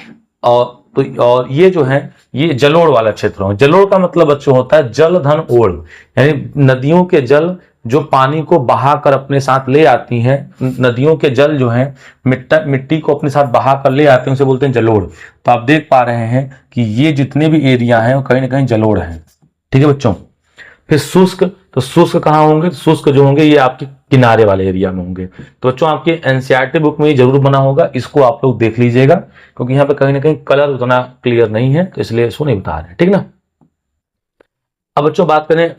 और ये जो है ये जलोढ़ वाला क्षेत्र हो। जलोढ़ का मतलब बच्चों होता है जल धन ओढ़, यानी नदियों के जल जो पानी को बहा कर अपने साथ ले आती हैं, नदियों के जल जो है मिट्टी को अपने साथ बहा कर ले आते हैं, उसे बोलते हैं जलोढ़। तो आप देख पा रहे हैं कि ये जितने भी एरिया हैं वो कहीं ना कहीं जलोढ़ हैं, ठीक है बच्चों। फिर शुष्क, तो शुष्क कहाँ होंगे, शुष्क जो होंगे ये आपके किनारे वाले एरिया में होंगे। तो बच्चों आपके एनसीईआरटी बुक में ये जरूर बना होगा, इसको आप लोग देख लीजिएगा, क्योंकि यहाँ पे कहीं ना कहीं कलर उतना क्लियर नहीं है, तो इसलिए इसको नहीं बता रहे, ठीक ना। अब बच्चों बात करें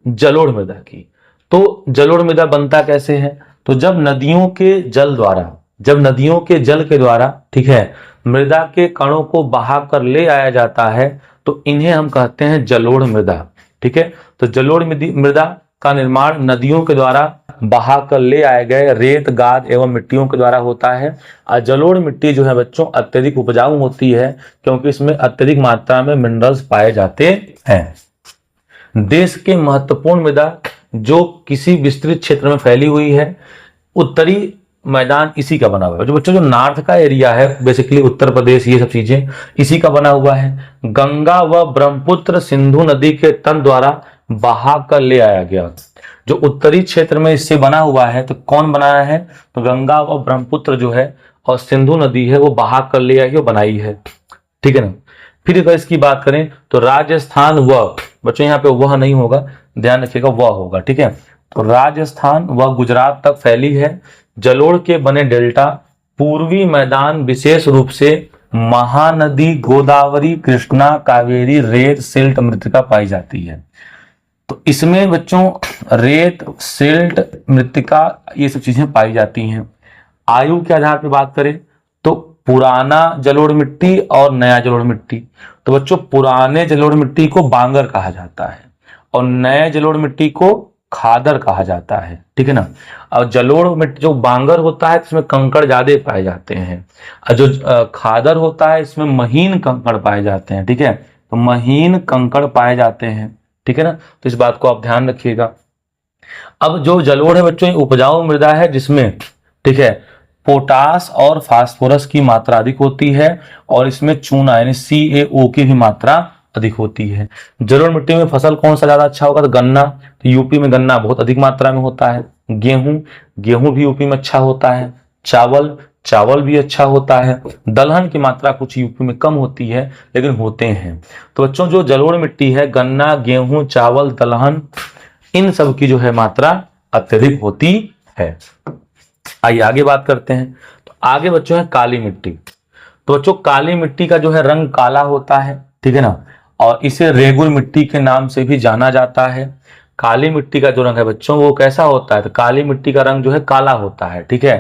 जलोढ़ मृदा की, तो जलोढ़ मृदा बनता कैसे है, तो जब नदियों के जल द्वारा, जब नदियों के जल के द्वारा, ठीक है, मृदा के कणों को बहा कर ले आया जाता है, तो इन्हें हम कहते हैं जलोढ़ मृदा, ठीक है। तो जलोढ़ मृदा का निर्माण नदियों के द्वारा बहा कर ले आए गए रेत, गाद एवं मिट्टियों के द्वारा होता है। और जलोढ़ मिट्टी जो है बच्चों अत्यधिक उपजाऊ होती है, क्योंकि इसमें अत्यधिक मात्रा में मिनरल्स पाए जाते हैं। देश के महत्वपूर्ण मृदा जो किसी विस्तृत क्षेत्र में फैली हुई है, उत्तरी मैदान इसी का बना हुआ है। जो बच्चों जो नॉर्थ का एरिया है बेसिकली उत्तर प्रदेश, ये सब चीजें इसी का बना हुआ है। गंगा व ब्रह्मपुत्र सिंधु नदी के तट द्वारा बहा कर ले आया गया। जो उत्तरी क्षेत्र में इससे बना हुआ है तो कौन बनाया है, तो गंगा और ब्रह्मपुत्र जो है और सिंधु नदी है वो बहा कर ले आई और बनाई है, ठीक है ना। फिर अगर इसकी बात करें तो राजस्थान व, बच्चों यहाँ पे वह नहीं होगा, ध्यान रखिएगा वह होगा, ठीक है। तो राजस्थान व गुजरात तक फैली है। जलोढ़ के बने डेल्टा पूर्वी मैदान विशेष रूप से महानदी गोदावरी कृष्णा कावेरी रेत सिल्ट मृत्तिका पाई जाती है। तो इसमें बच्चों रेत सिल्ट मृत्तिका ये सब चीजें पाई जाती हैं। आयु के आधार पर बात करें तो पुराना जलोढ़ मिट्टी और नया जलोढ़ मिट्टी, तो बच्चों पुराने जलोढ़ मिट्टी को बांगर कहा जाता है और नए जलोढ़ मिट्टी को खादर कहा जाता है, ठीक है ना। और जलोढ़ मिट्टी जो बांगर होता है इसमें कंकड़ ज्यादा पाए जाते हैं, और जो खादर होता है इसमें महीन कंकड़ पाए जाते हैं, ठीक है। तो महीन कंकड़ पाए जाते हैं, ठीक है ना। तो इस बात को आप ध्यान रखिएगा। अब जो जलोढ़ है बच्चों उपजाऊ मृदा है जिसमें, ठीक है, पोटास और फास्फोरस की मात्रा अधिक होती है और इसमें चूना यानी CaO की भी मात्रा अधिक होती है। जलोढ़ मिट्टी में फसल कौन सा ज्यादा अच्छा होगा, तो गन्ना, तो यूपी में गन्ना बहुत अधिक मात्रा में होता है। गेहूं भी यूपी में अच्छा होता है। चावल भी अच्छा होता है। दलहन की मात्रा कुछ यूपी में कम होती है लेकिन होते हैं। तो बच्चों जो जलोढ़ मिट्टी है गन्ना गेहूं चावल दलहन इन सब की जो है मात्रा अत्यधिक होती है। आइए आगे बात करते हैं। तो आगे बच्चों है काली मिट्टी। तो बच्चों काली मिट्टी का जो है रंग काला होता है, ठीक है ना, और इसे रेगुर मिट्टी के नाम से भी जाना जाता है। काली मिट्टी का जो रंग है बच्चों वो कैसा होता है, तो काली मिट्टी का रंग जो है काला होता है, ठीक है।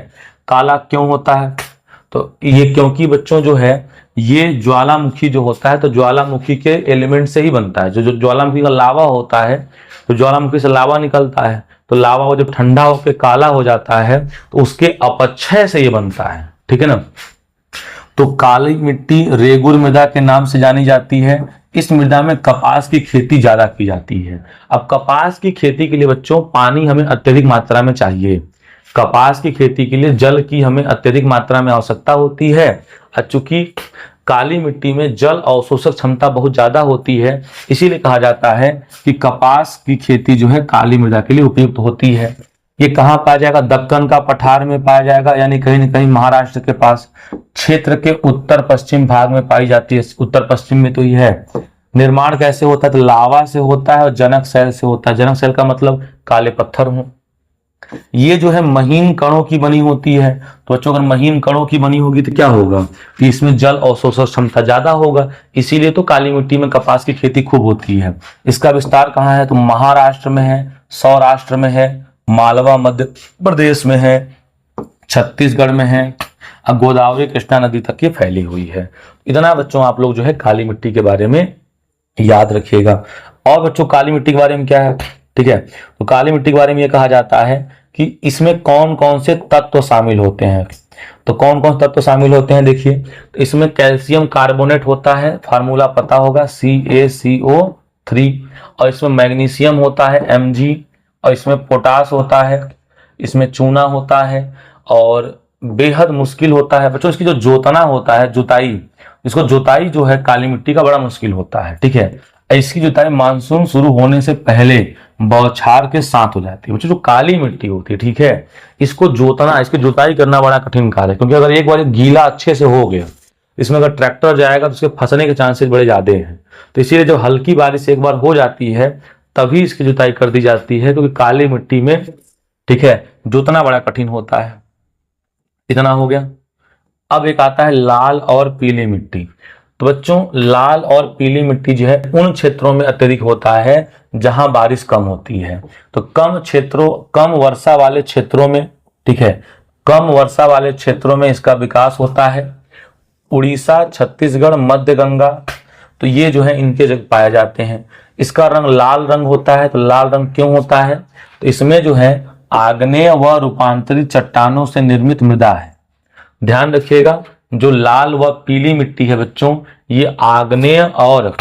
काला क्यों होता है, तो ये क्योंकि बच्चों जो है ये ज्वालामुखी जो होता है तो ज्वालामुखी के एलिमेंट से ही बनता है। जो ज्वालामुखी का लावा होता है तो ज्वालामुखी से लावा निकलता है, तो लावा वो जब ठंडा होकर काला हो जाता है तो उसके अपक्षय से ये बनता है, ठीक है ना। तो काली मिट्टी रेगुर मृदा के नाम से जानी जाती है। इस मृदा में कपास की खेती ज्यादा की जाती है। अब कपास की खेती के लिए बच्चों पानी हमें अत्यधिक मात्रा में चाहिए। कपास की खेती के लिए जल की हमें अत्यधिक मात्रा में आवश्यकता होती है। चूंकि काली मिट्टी में जल अवशोषक क्षमता बहुत ज्यादा होती है इसीलिए कहा जाता है कि कपास की खेती जो है काली मृदा के लिए उपयुक्त होती है। ये कहाँ पाया जाएगा, दक्कन का पठार में पाया जाएगा, यानी कहीं न कहीं महाराष्ट्र के पास क्षेत्र के उत्तर पश्चिम भाग में पाई जाती है। उत्तर पश्चिम में तो ये है। निर्माण कैसे होता है, तो लावा से होता है और जनक शैल से होता है। जनक शैल का मतलब काले पत्थर हो। ये जो है महीन कणों की बनी होती है। तो बच्चों अगर महीन कणों की बनी होगी तो क्या होगा कि इसमें जल अवशोषण क्षमता ज्यादा होगा, इसीलिए तो काली मिट्टी में कपास की खेती खूब होती है। इसका विस्तार कहाँ है, तो महाराष्ट्र में है, सौराष्ट्र में है, मालवा मध्य प्रदेश में है, छत्तीसगढ़ में है, गोदावरी कृष्णा नदी तक ये फैली हुई है। इतना बच्चों आप लोग जो है काली मिट्टी के बारे में याद रखिएगा। और बच्चों काली मिट्टी के बारे में क्या है, ठीक है, तो काली मिट्टी के बारे में ये कहा जाता है कि इसमें कौन कौन से तत्व शामिल होते हैं। तो कौन कौन से तत्व शामिल होते हैं देखिए, तो इसमें कैल्शियम कार्बोनेट होता है, फार्मूला पता होगा CaCO3, और इसमें मैग्नीशियम होता है Mg, और इसमें पोटास होता है, इसमें चूना होता है, और बेहद मुश्किल होता है बच्चों इसकी जो जोतना होता है, जुताई, इसको जुताई जो है काली मिट्टी का बड़ा मुश्किल होता है, ठीक है। इसकी जुताई मानसून शुरू होने से पहले बौछार के साथ हो जाती है। बच्चों जो काली मिट्टी होती है, ठीक है, इसको जोतना, इसकी जुताई करना बड़ा कठिन कार्य है, क्योंकि अगर एक बार गीला अच्छे से हो गया इसमें अगर ट्रैक्टर जाएगा तो उसके फंसने के चांसेस बड़े ज्यादा हैं। तो इसीलिए जब हल्की बारिश एक बार हो जाती है तभी इसकी जुताई कर दी जाती है, क्योंकि काली मिट्टी में, ठीक है, जोतना बड़ा कठिन होता है। इतना हो गया। अब एक आता है लाल और पीली मिट्टी। तो बच्चों लाल और पीली मिट्टी जो है उन क्षेत्रों में अत्यधिक होता है जहां बारिश कम होती है। तो कम वर्षा वाले क्षेत्रों में, ठीक है, कम वर्षा वाले क्षेत्रों में इसका विकास होता है। उड़ीसा, छत्तीसगढ़, मध्य गंगा, तो ये जो है इनके जगह पाए जाते हैं। इसका रंग लाल रंग होता है। तो लाल रंग क्यों होता है, तो इसमें जो है आग्नेय व रूपांतरित चट्टानों से निर्मित मृदा है। ध्यान रखिएगा, जो लाल व पीली मिट्टी है बच्चों ये आग्नेय और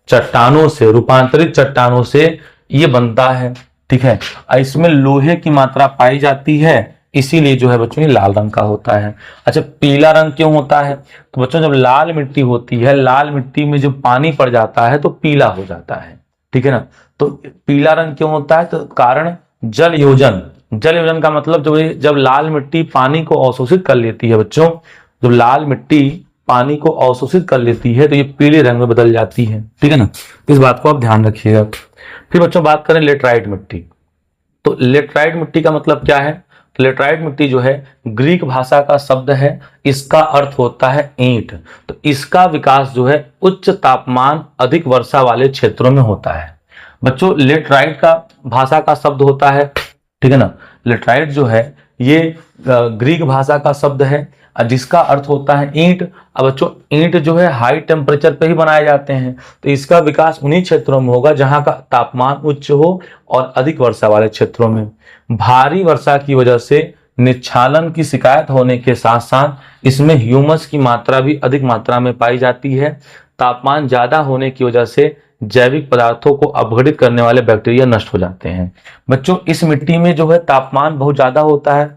चट्टानों से, रूपांतरित चट्टानों से ये बनता है, ठीक है। इसमें लोहे की मात्रा पाई जाती है, इसीलिए जो है बच्चों ये लाल रंग का होता है। अच्छा, पीला रंग क्यों होता है, तो बच्चों जब लाल मिट्टी होती है, लाल मिट्टी में जब पानी पड़ जाता है तो पीला हो जाता है, ठीक है ना। तो पीला रंग क्यों होता है, तो कारण जल योजन। जल योजन का मतलब जब लाल मिट्टी पानी को अवशोषित कर लेती है बच्चों, जब लाल मिट्टी पानी को अवशोषित कर लेती है तो ये पीले रंग में बदल जाती है, ठीक है ना। इस बात को आप ध्यान रखिएगा। फिर बच्चों बात करें लेटराइट मिट्टी। तो लेटराइट मिट्टी का मतलब क्या है, तो लेटराइट मिट्टी जो है ग्रीक भाषा का शब्द है, इसका अर्थ होता है ईंट। तो इसका विकास जो है उच्च तापमान अधिक वर्षा वाले क्षेत्रों में होता है। बच्चों लेटराइट का भाषा का शब्द होता है, ठीक है ना। लेटराइट जो है ये ग्रीक भाषा का शब्द है जिसका अर्थ होता है ईंट। अब बच्चों ईंट जो है हाई टेम्परेचर पे ही बनाए जाते हैं, तो इसका विकास उन्हीं क्षेत्रों में होगा जहां का तापमान उच्च हो और अधिक वर्षा वाले क्षेत्रों में। भारी वर्षा की वजह से निच्छालन की शिकायत होने के साथ साथ इसमें ह्यूमस की मात्रा भी अधिक मात्रा में पाई जाती है। तापमान ज्यादा होने की वजह से जैविक पदार्थों को अपघटित करने वाले बैक्टीरिया नष्ट हो जाते हैं। बच्चों इस मिट्टी में जो है तापमान बहुत ज्यादा होता है,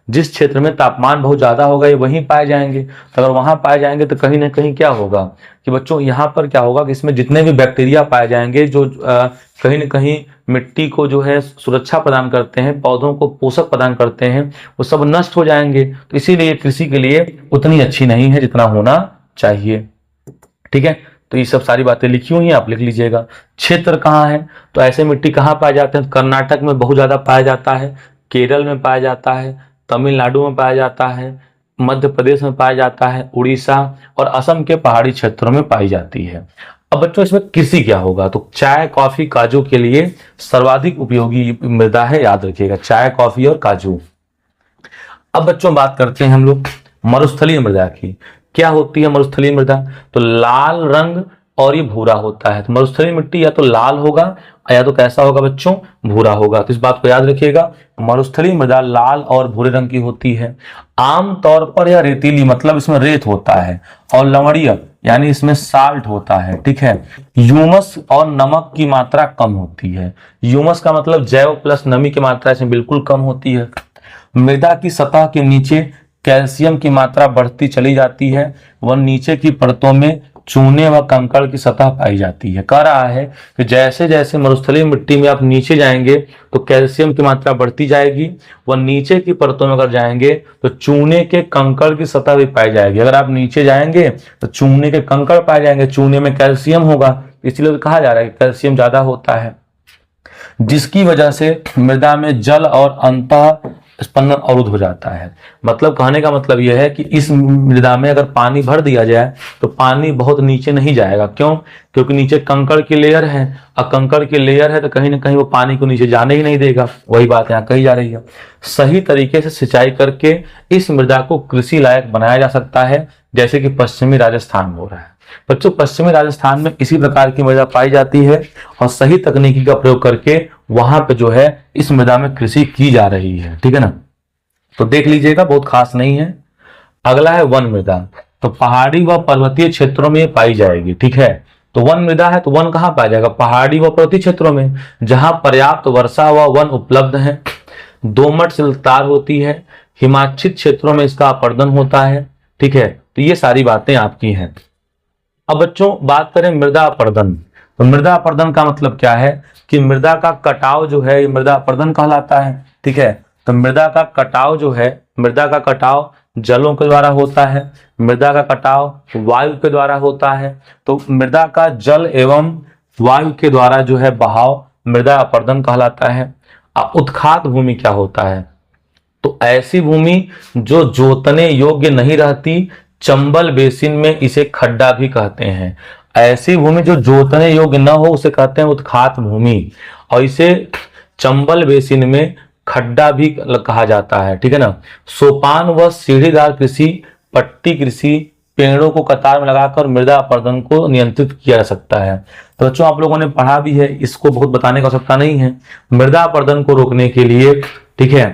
जिस क्षेत्र में तापमान बहुत ज्यादा होगा ये वहीं पाए जाएंगे। तो अगर वहां पाए जाएंगे तो कहीं ना कहीं क्या होगा कि बच्चों यहाँ पर क्या होगा कि इसमें जितने भी बैक्टीरिया पाए जाएंगे जो कहीं ना कहीं मिट्टी को जो है सुरक्षा प्रदान करते हैं, पौधों को पोषक प्रदान करते हैं, वो सब नष्ट हो जाएंगे। तो इसीलिए कृषि के लिए उतनी अच्छी नहीं है जितना होना चाहिए, ठीक है। तो ये सब सारी बातें लिखी हुई हैं, आप लिख लीजिएगा। क्षेत्र कहाँ है, तो ऐसे मिट्टी कहाँ पाए जाते हैं, कर्नाटक में बहुत ज्यादा पाया जाता है, केरल में पाया जाता है, तमिलनाडु में पाया जाता है, मध्य प्रदेश में पाया जाता है, उड़ीसा और असम के पहाड़ी क्षेत्रों में पाई जाती है। अब बच्चों इसमें कृषि क्या होगा, तो चाय कॉफी काजू के लिए सर्वाधिक उपयोगी मृदा है, याद रखिएगा चाय कॉफी और काजू। अब बच्चों बात करते हैं हम लोग मरुस्थलीय मृदा की। क्या होती है मरुस्थलीय मृदा, तो लाल रंग और ये भूरा होता है। तो मरुस्थलीय मिट्टी या तो लाल होगा या तो कैसा होगा बच्चों, भूरा होगा। तो इस बात को याद रखिएगा, मरुस्थलीय मृदा लाल और भूरे रंग की होती है। आम तौर पर यह रेतीली मतलब इसमें रेत होता है, और लवणीय यानी इसमें साल्ट होता है, ठीक है। ह्यूमस और नमक की मात्रा कम होती है। ह्यूमस का मतलब जैव प्लस नमी की मात्रा इसमें बिल्कुल कम होती है। मृदा की सतह के नीचे कैल्शियम की मात्रा बढ़ती चली जाती है, वह नीचे की परतों में चूने व कंकड़ की सतह पाई जाती है। कह रहा है कि जैसे जैसे मरुस्थलीय मिट्टी में आप नीचे जाएंगे तो कैल्शियम की मात्रा बढ़ती जाएगी, व नीचे की परतों में अगर जाएंगे तो चूने के कंकड़ की सतह भी पाई जाएगी। अगर आप नीचे जाएंगे तो चूने के कंकड़ पाए जाएंगे, चूने में कैल्शियम होगा, इसलिए कहा जा रहा है कि कैल्शियम ज्यादा होता है, जिसकी वजह से मृदा में जल और अंतः स्पंदन अवरुद्ध हो जाता है। मतलब कहने का मतलब यह है कि इस मृदा में अगर पानी भर दिया जाए तो पानी बहुत नीचे नहीं जाएगा। क्यों, क्योंकि नीचे कंकड़ की लेयर है, और कंकड़ की लेयर है तो कहीं ना कहीं वो पानी को नीचे जाने ही नहीं देगा। वही बात यहाँ कही जा रही है। सही तरीके से सिंचाई करके इस मृदा को कृषि लायक बनाया जा सकता है, जैसे कि पश्चिमी राजस्थान में हो रहा है। बच्चों पश्चिमी राजस्थान में इसी प्रकार की मृदा पाई जाती है, और सही तकनीकी का प्रयोग करके वहां पे जो है इस मृदा में कृषि की जा रही है, ठीक है ना। तो देख लीजिएगा, बहुत खास नहीं है। अगला है वन मृदा। तो पहाड़ी व पर्वतीय क्षेत्रों में पाई जाएगी, ठीक है। तो वन मृदा है तो वन कहाँ पाया जाएगा, पहाड़ी व पर्वतीय क्षेत्रों में जहां पर्याप्त वर्षा व वन उपलब्ध है। दोमट सिलतार होती है, हिमाच्छित क्षेत्रों में इसका अपर्दन होता है, ठीक है। तो ये सारी बातें आपकी हैं। अब बच्चों बात करें मृदा अपर्दन। तो मृदा अपर्दन का मतलब क्या है कि मृदा का कटाव जो है ये मृदा अपर्दन कहलाता है, ठीक है। तो मृदा का कटाव जो है, मृदा का कटाव जलों के द्वारा होता है, मृदा का कटाव वायु के द्वारा होता है। तो मृदा का जल एवं वायु के द्वारा जो है बहाव मृदा अपर्दन कहलाता है। उत्खात भूमि क्या होता है, तो ऐसी भूमि जो जोतने योग्य नहीं रहती, चंबल बेसिन में इसे खड्डा भी कहते हैं। ऐसी भूमि जो जोतने योग्य न हो उसे कहते हैं उत्खात भूमि, और इसे चंबल बेसिन में खड्डा भी कहा जाता है, ठीक है ना। सोपान व सीढ़ीदार कृषि, पट्टी कृषि, पेड़ों को कतार में लगाकर मृदा अपर्दन को नियंत्रित किया जा सकता है। तो बच्चों आप लोगों ने पढ़ा भी है, इसको बहुत बताने की आवश्यकता नहीं है। मृदा अपर्दन को रोकने के लिए, ठीक है,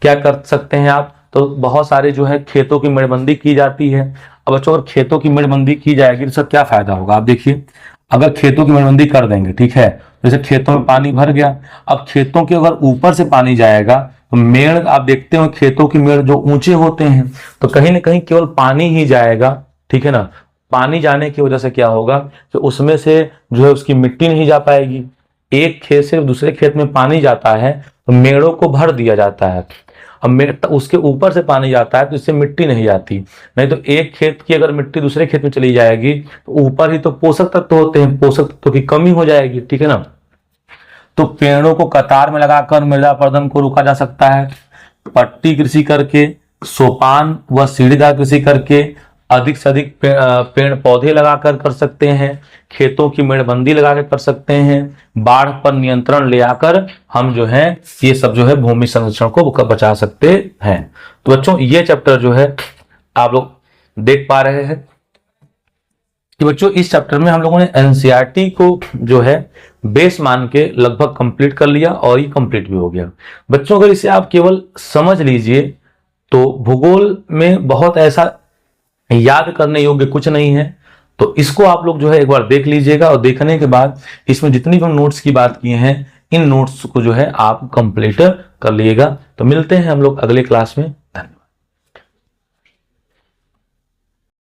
क्या कर सकते हैं आप, तो बहुत सारे जो है खेतों की मेड़बंदी की जाती है। अब बच्चों अगर खेतों की मेड़बंदी की जाएगी तो इसका क्या फायदा होगा, आप देखिए। अगर खेतों की मेड़बंदी कर देंगे, ठीक है, जैसे खेतों में पानी भर गया, अब खेतों के अगर ऊपर से पानी जाएगा तो मेड़, आप देखते हो खेतों की मेड़ जो ऊंचे होते हैं तो कहीं ना कहीं केवल पानी ही जाएगा, ठीक है ना। पानी जाने की वजह से क्या होगा कि उसमें से जो है उसकी मिट्टी नहीं जा पाएगी, एक खेत से दूसरे खेत में पानी जाता है तो मेड़ों को भर दिया जाता है। अब उसके ऊपर से पानी जाता है तो इससे मिट्टी नहीं जाती, नहीं तो एक खेत की अगर मिट्टी दूसरे खेत में चली जाएगी तो ऊपर ही तो पोषक तत्व होते हैं, पोषक तत्व की कमी हो जाएगी, ठीक है ना। तो पेड़ों को कतार में लगाकर मृदा अपरदन को रोका जा सकता है। पट्टी कृषि करके, सोपान व सीढ़ीदार कृषि करके, अधिक से अधिक पेड़ पौधे लगाकर कर सकते हैं, खेतों की मेड़बंदी लगाकर कर सकते हैं, बाढ़ पर नियंत्रण ले आकर हम जो है ये सब जो है भूमि संरक्षण को बचा सकते हैं। तो बच्चों ये चैप्टर जो है आप लोग देख पा रहे हैं कि बच्चों इस चैप्टर में हम लोगों ने एनसीईआरटी को जो है बेस मान के लगभग कंप्लीट कर लिया और ये कंप्लीट भी हो गया। बच्चों अगर इसे आप केवल समझ लीजिए तो भूगोल में बहुत ऐसा याद करने योग्य कुछ नहीं है, तो इसको आप लोग जो है एक बार देख लीजिएगा और देखने के बाद इसमें जितनी भी हम नोट्स की बात किए हैं इन नोट्स को जो है आप कंप्लीट कर लीजिएगा। तो मिलते हैं हम लोग अगले क्लास में।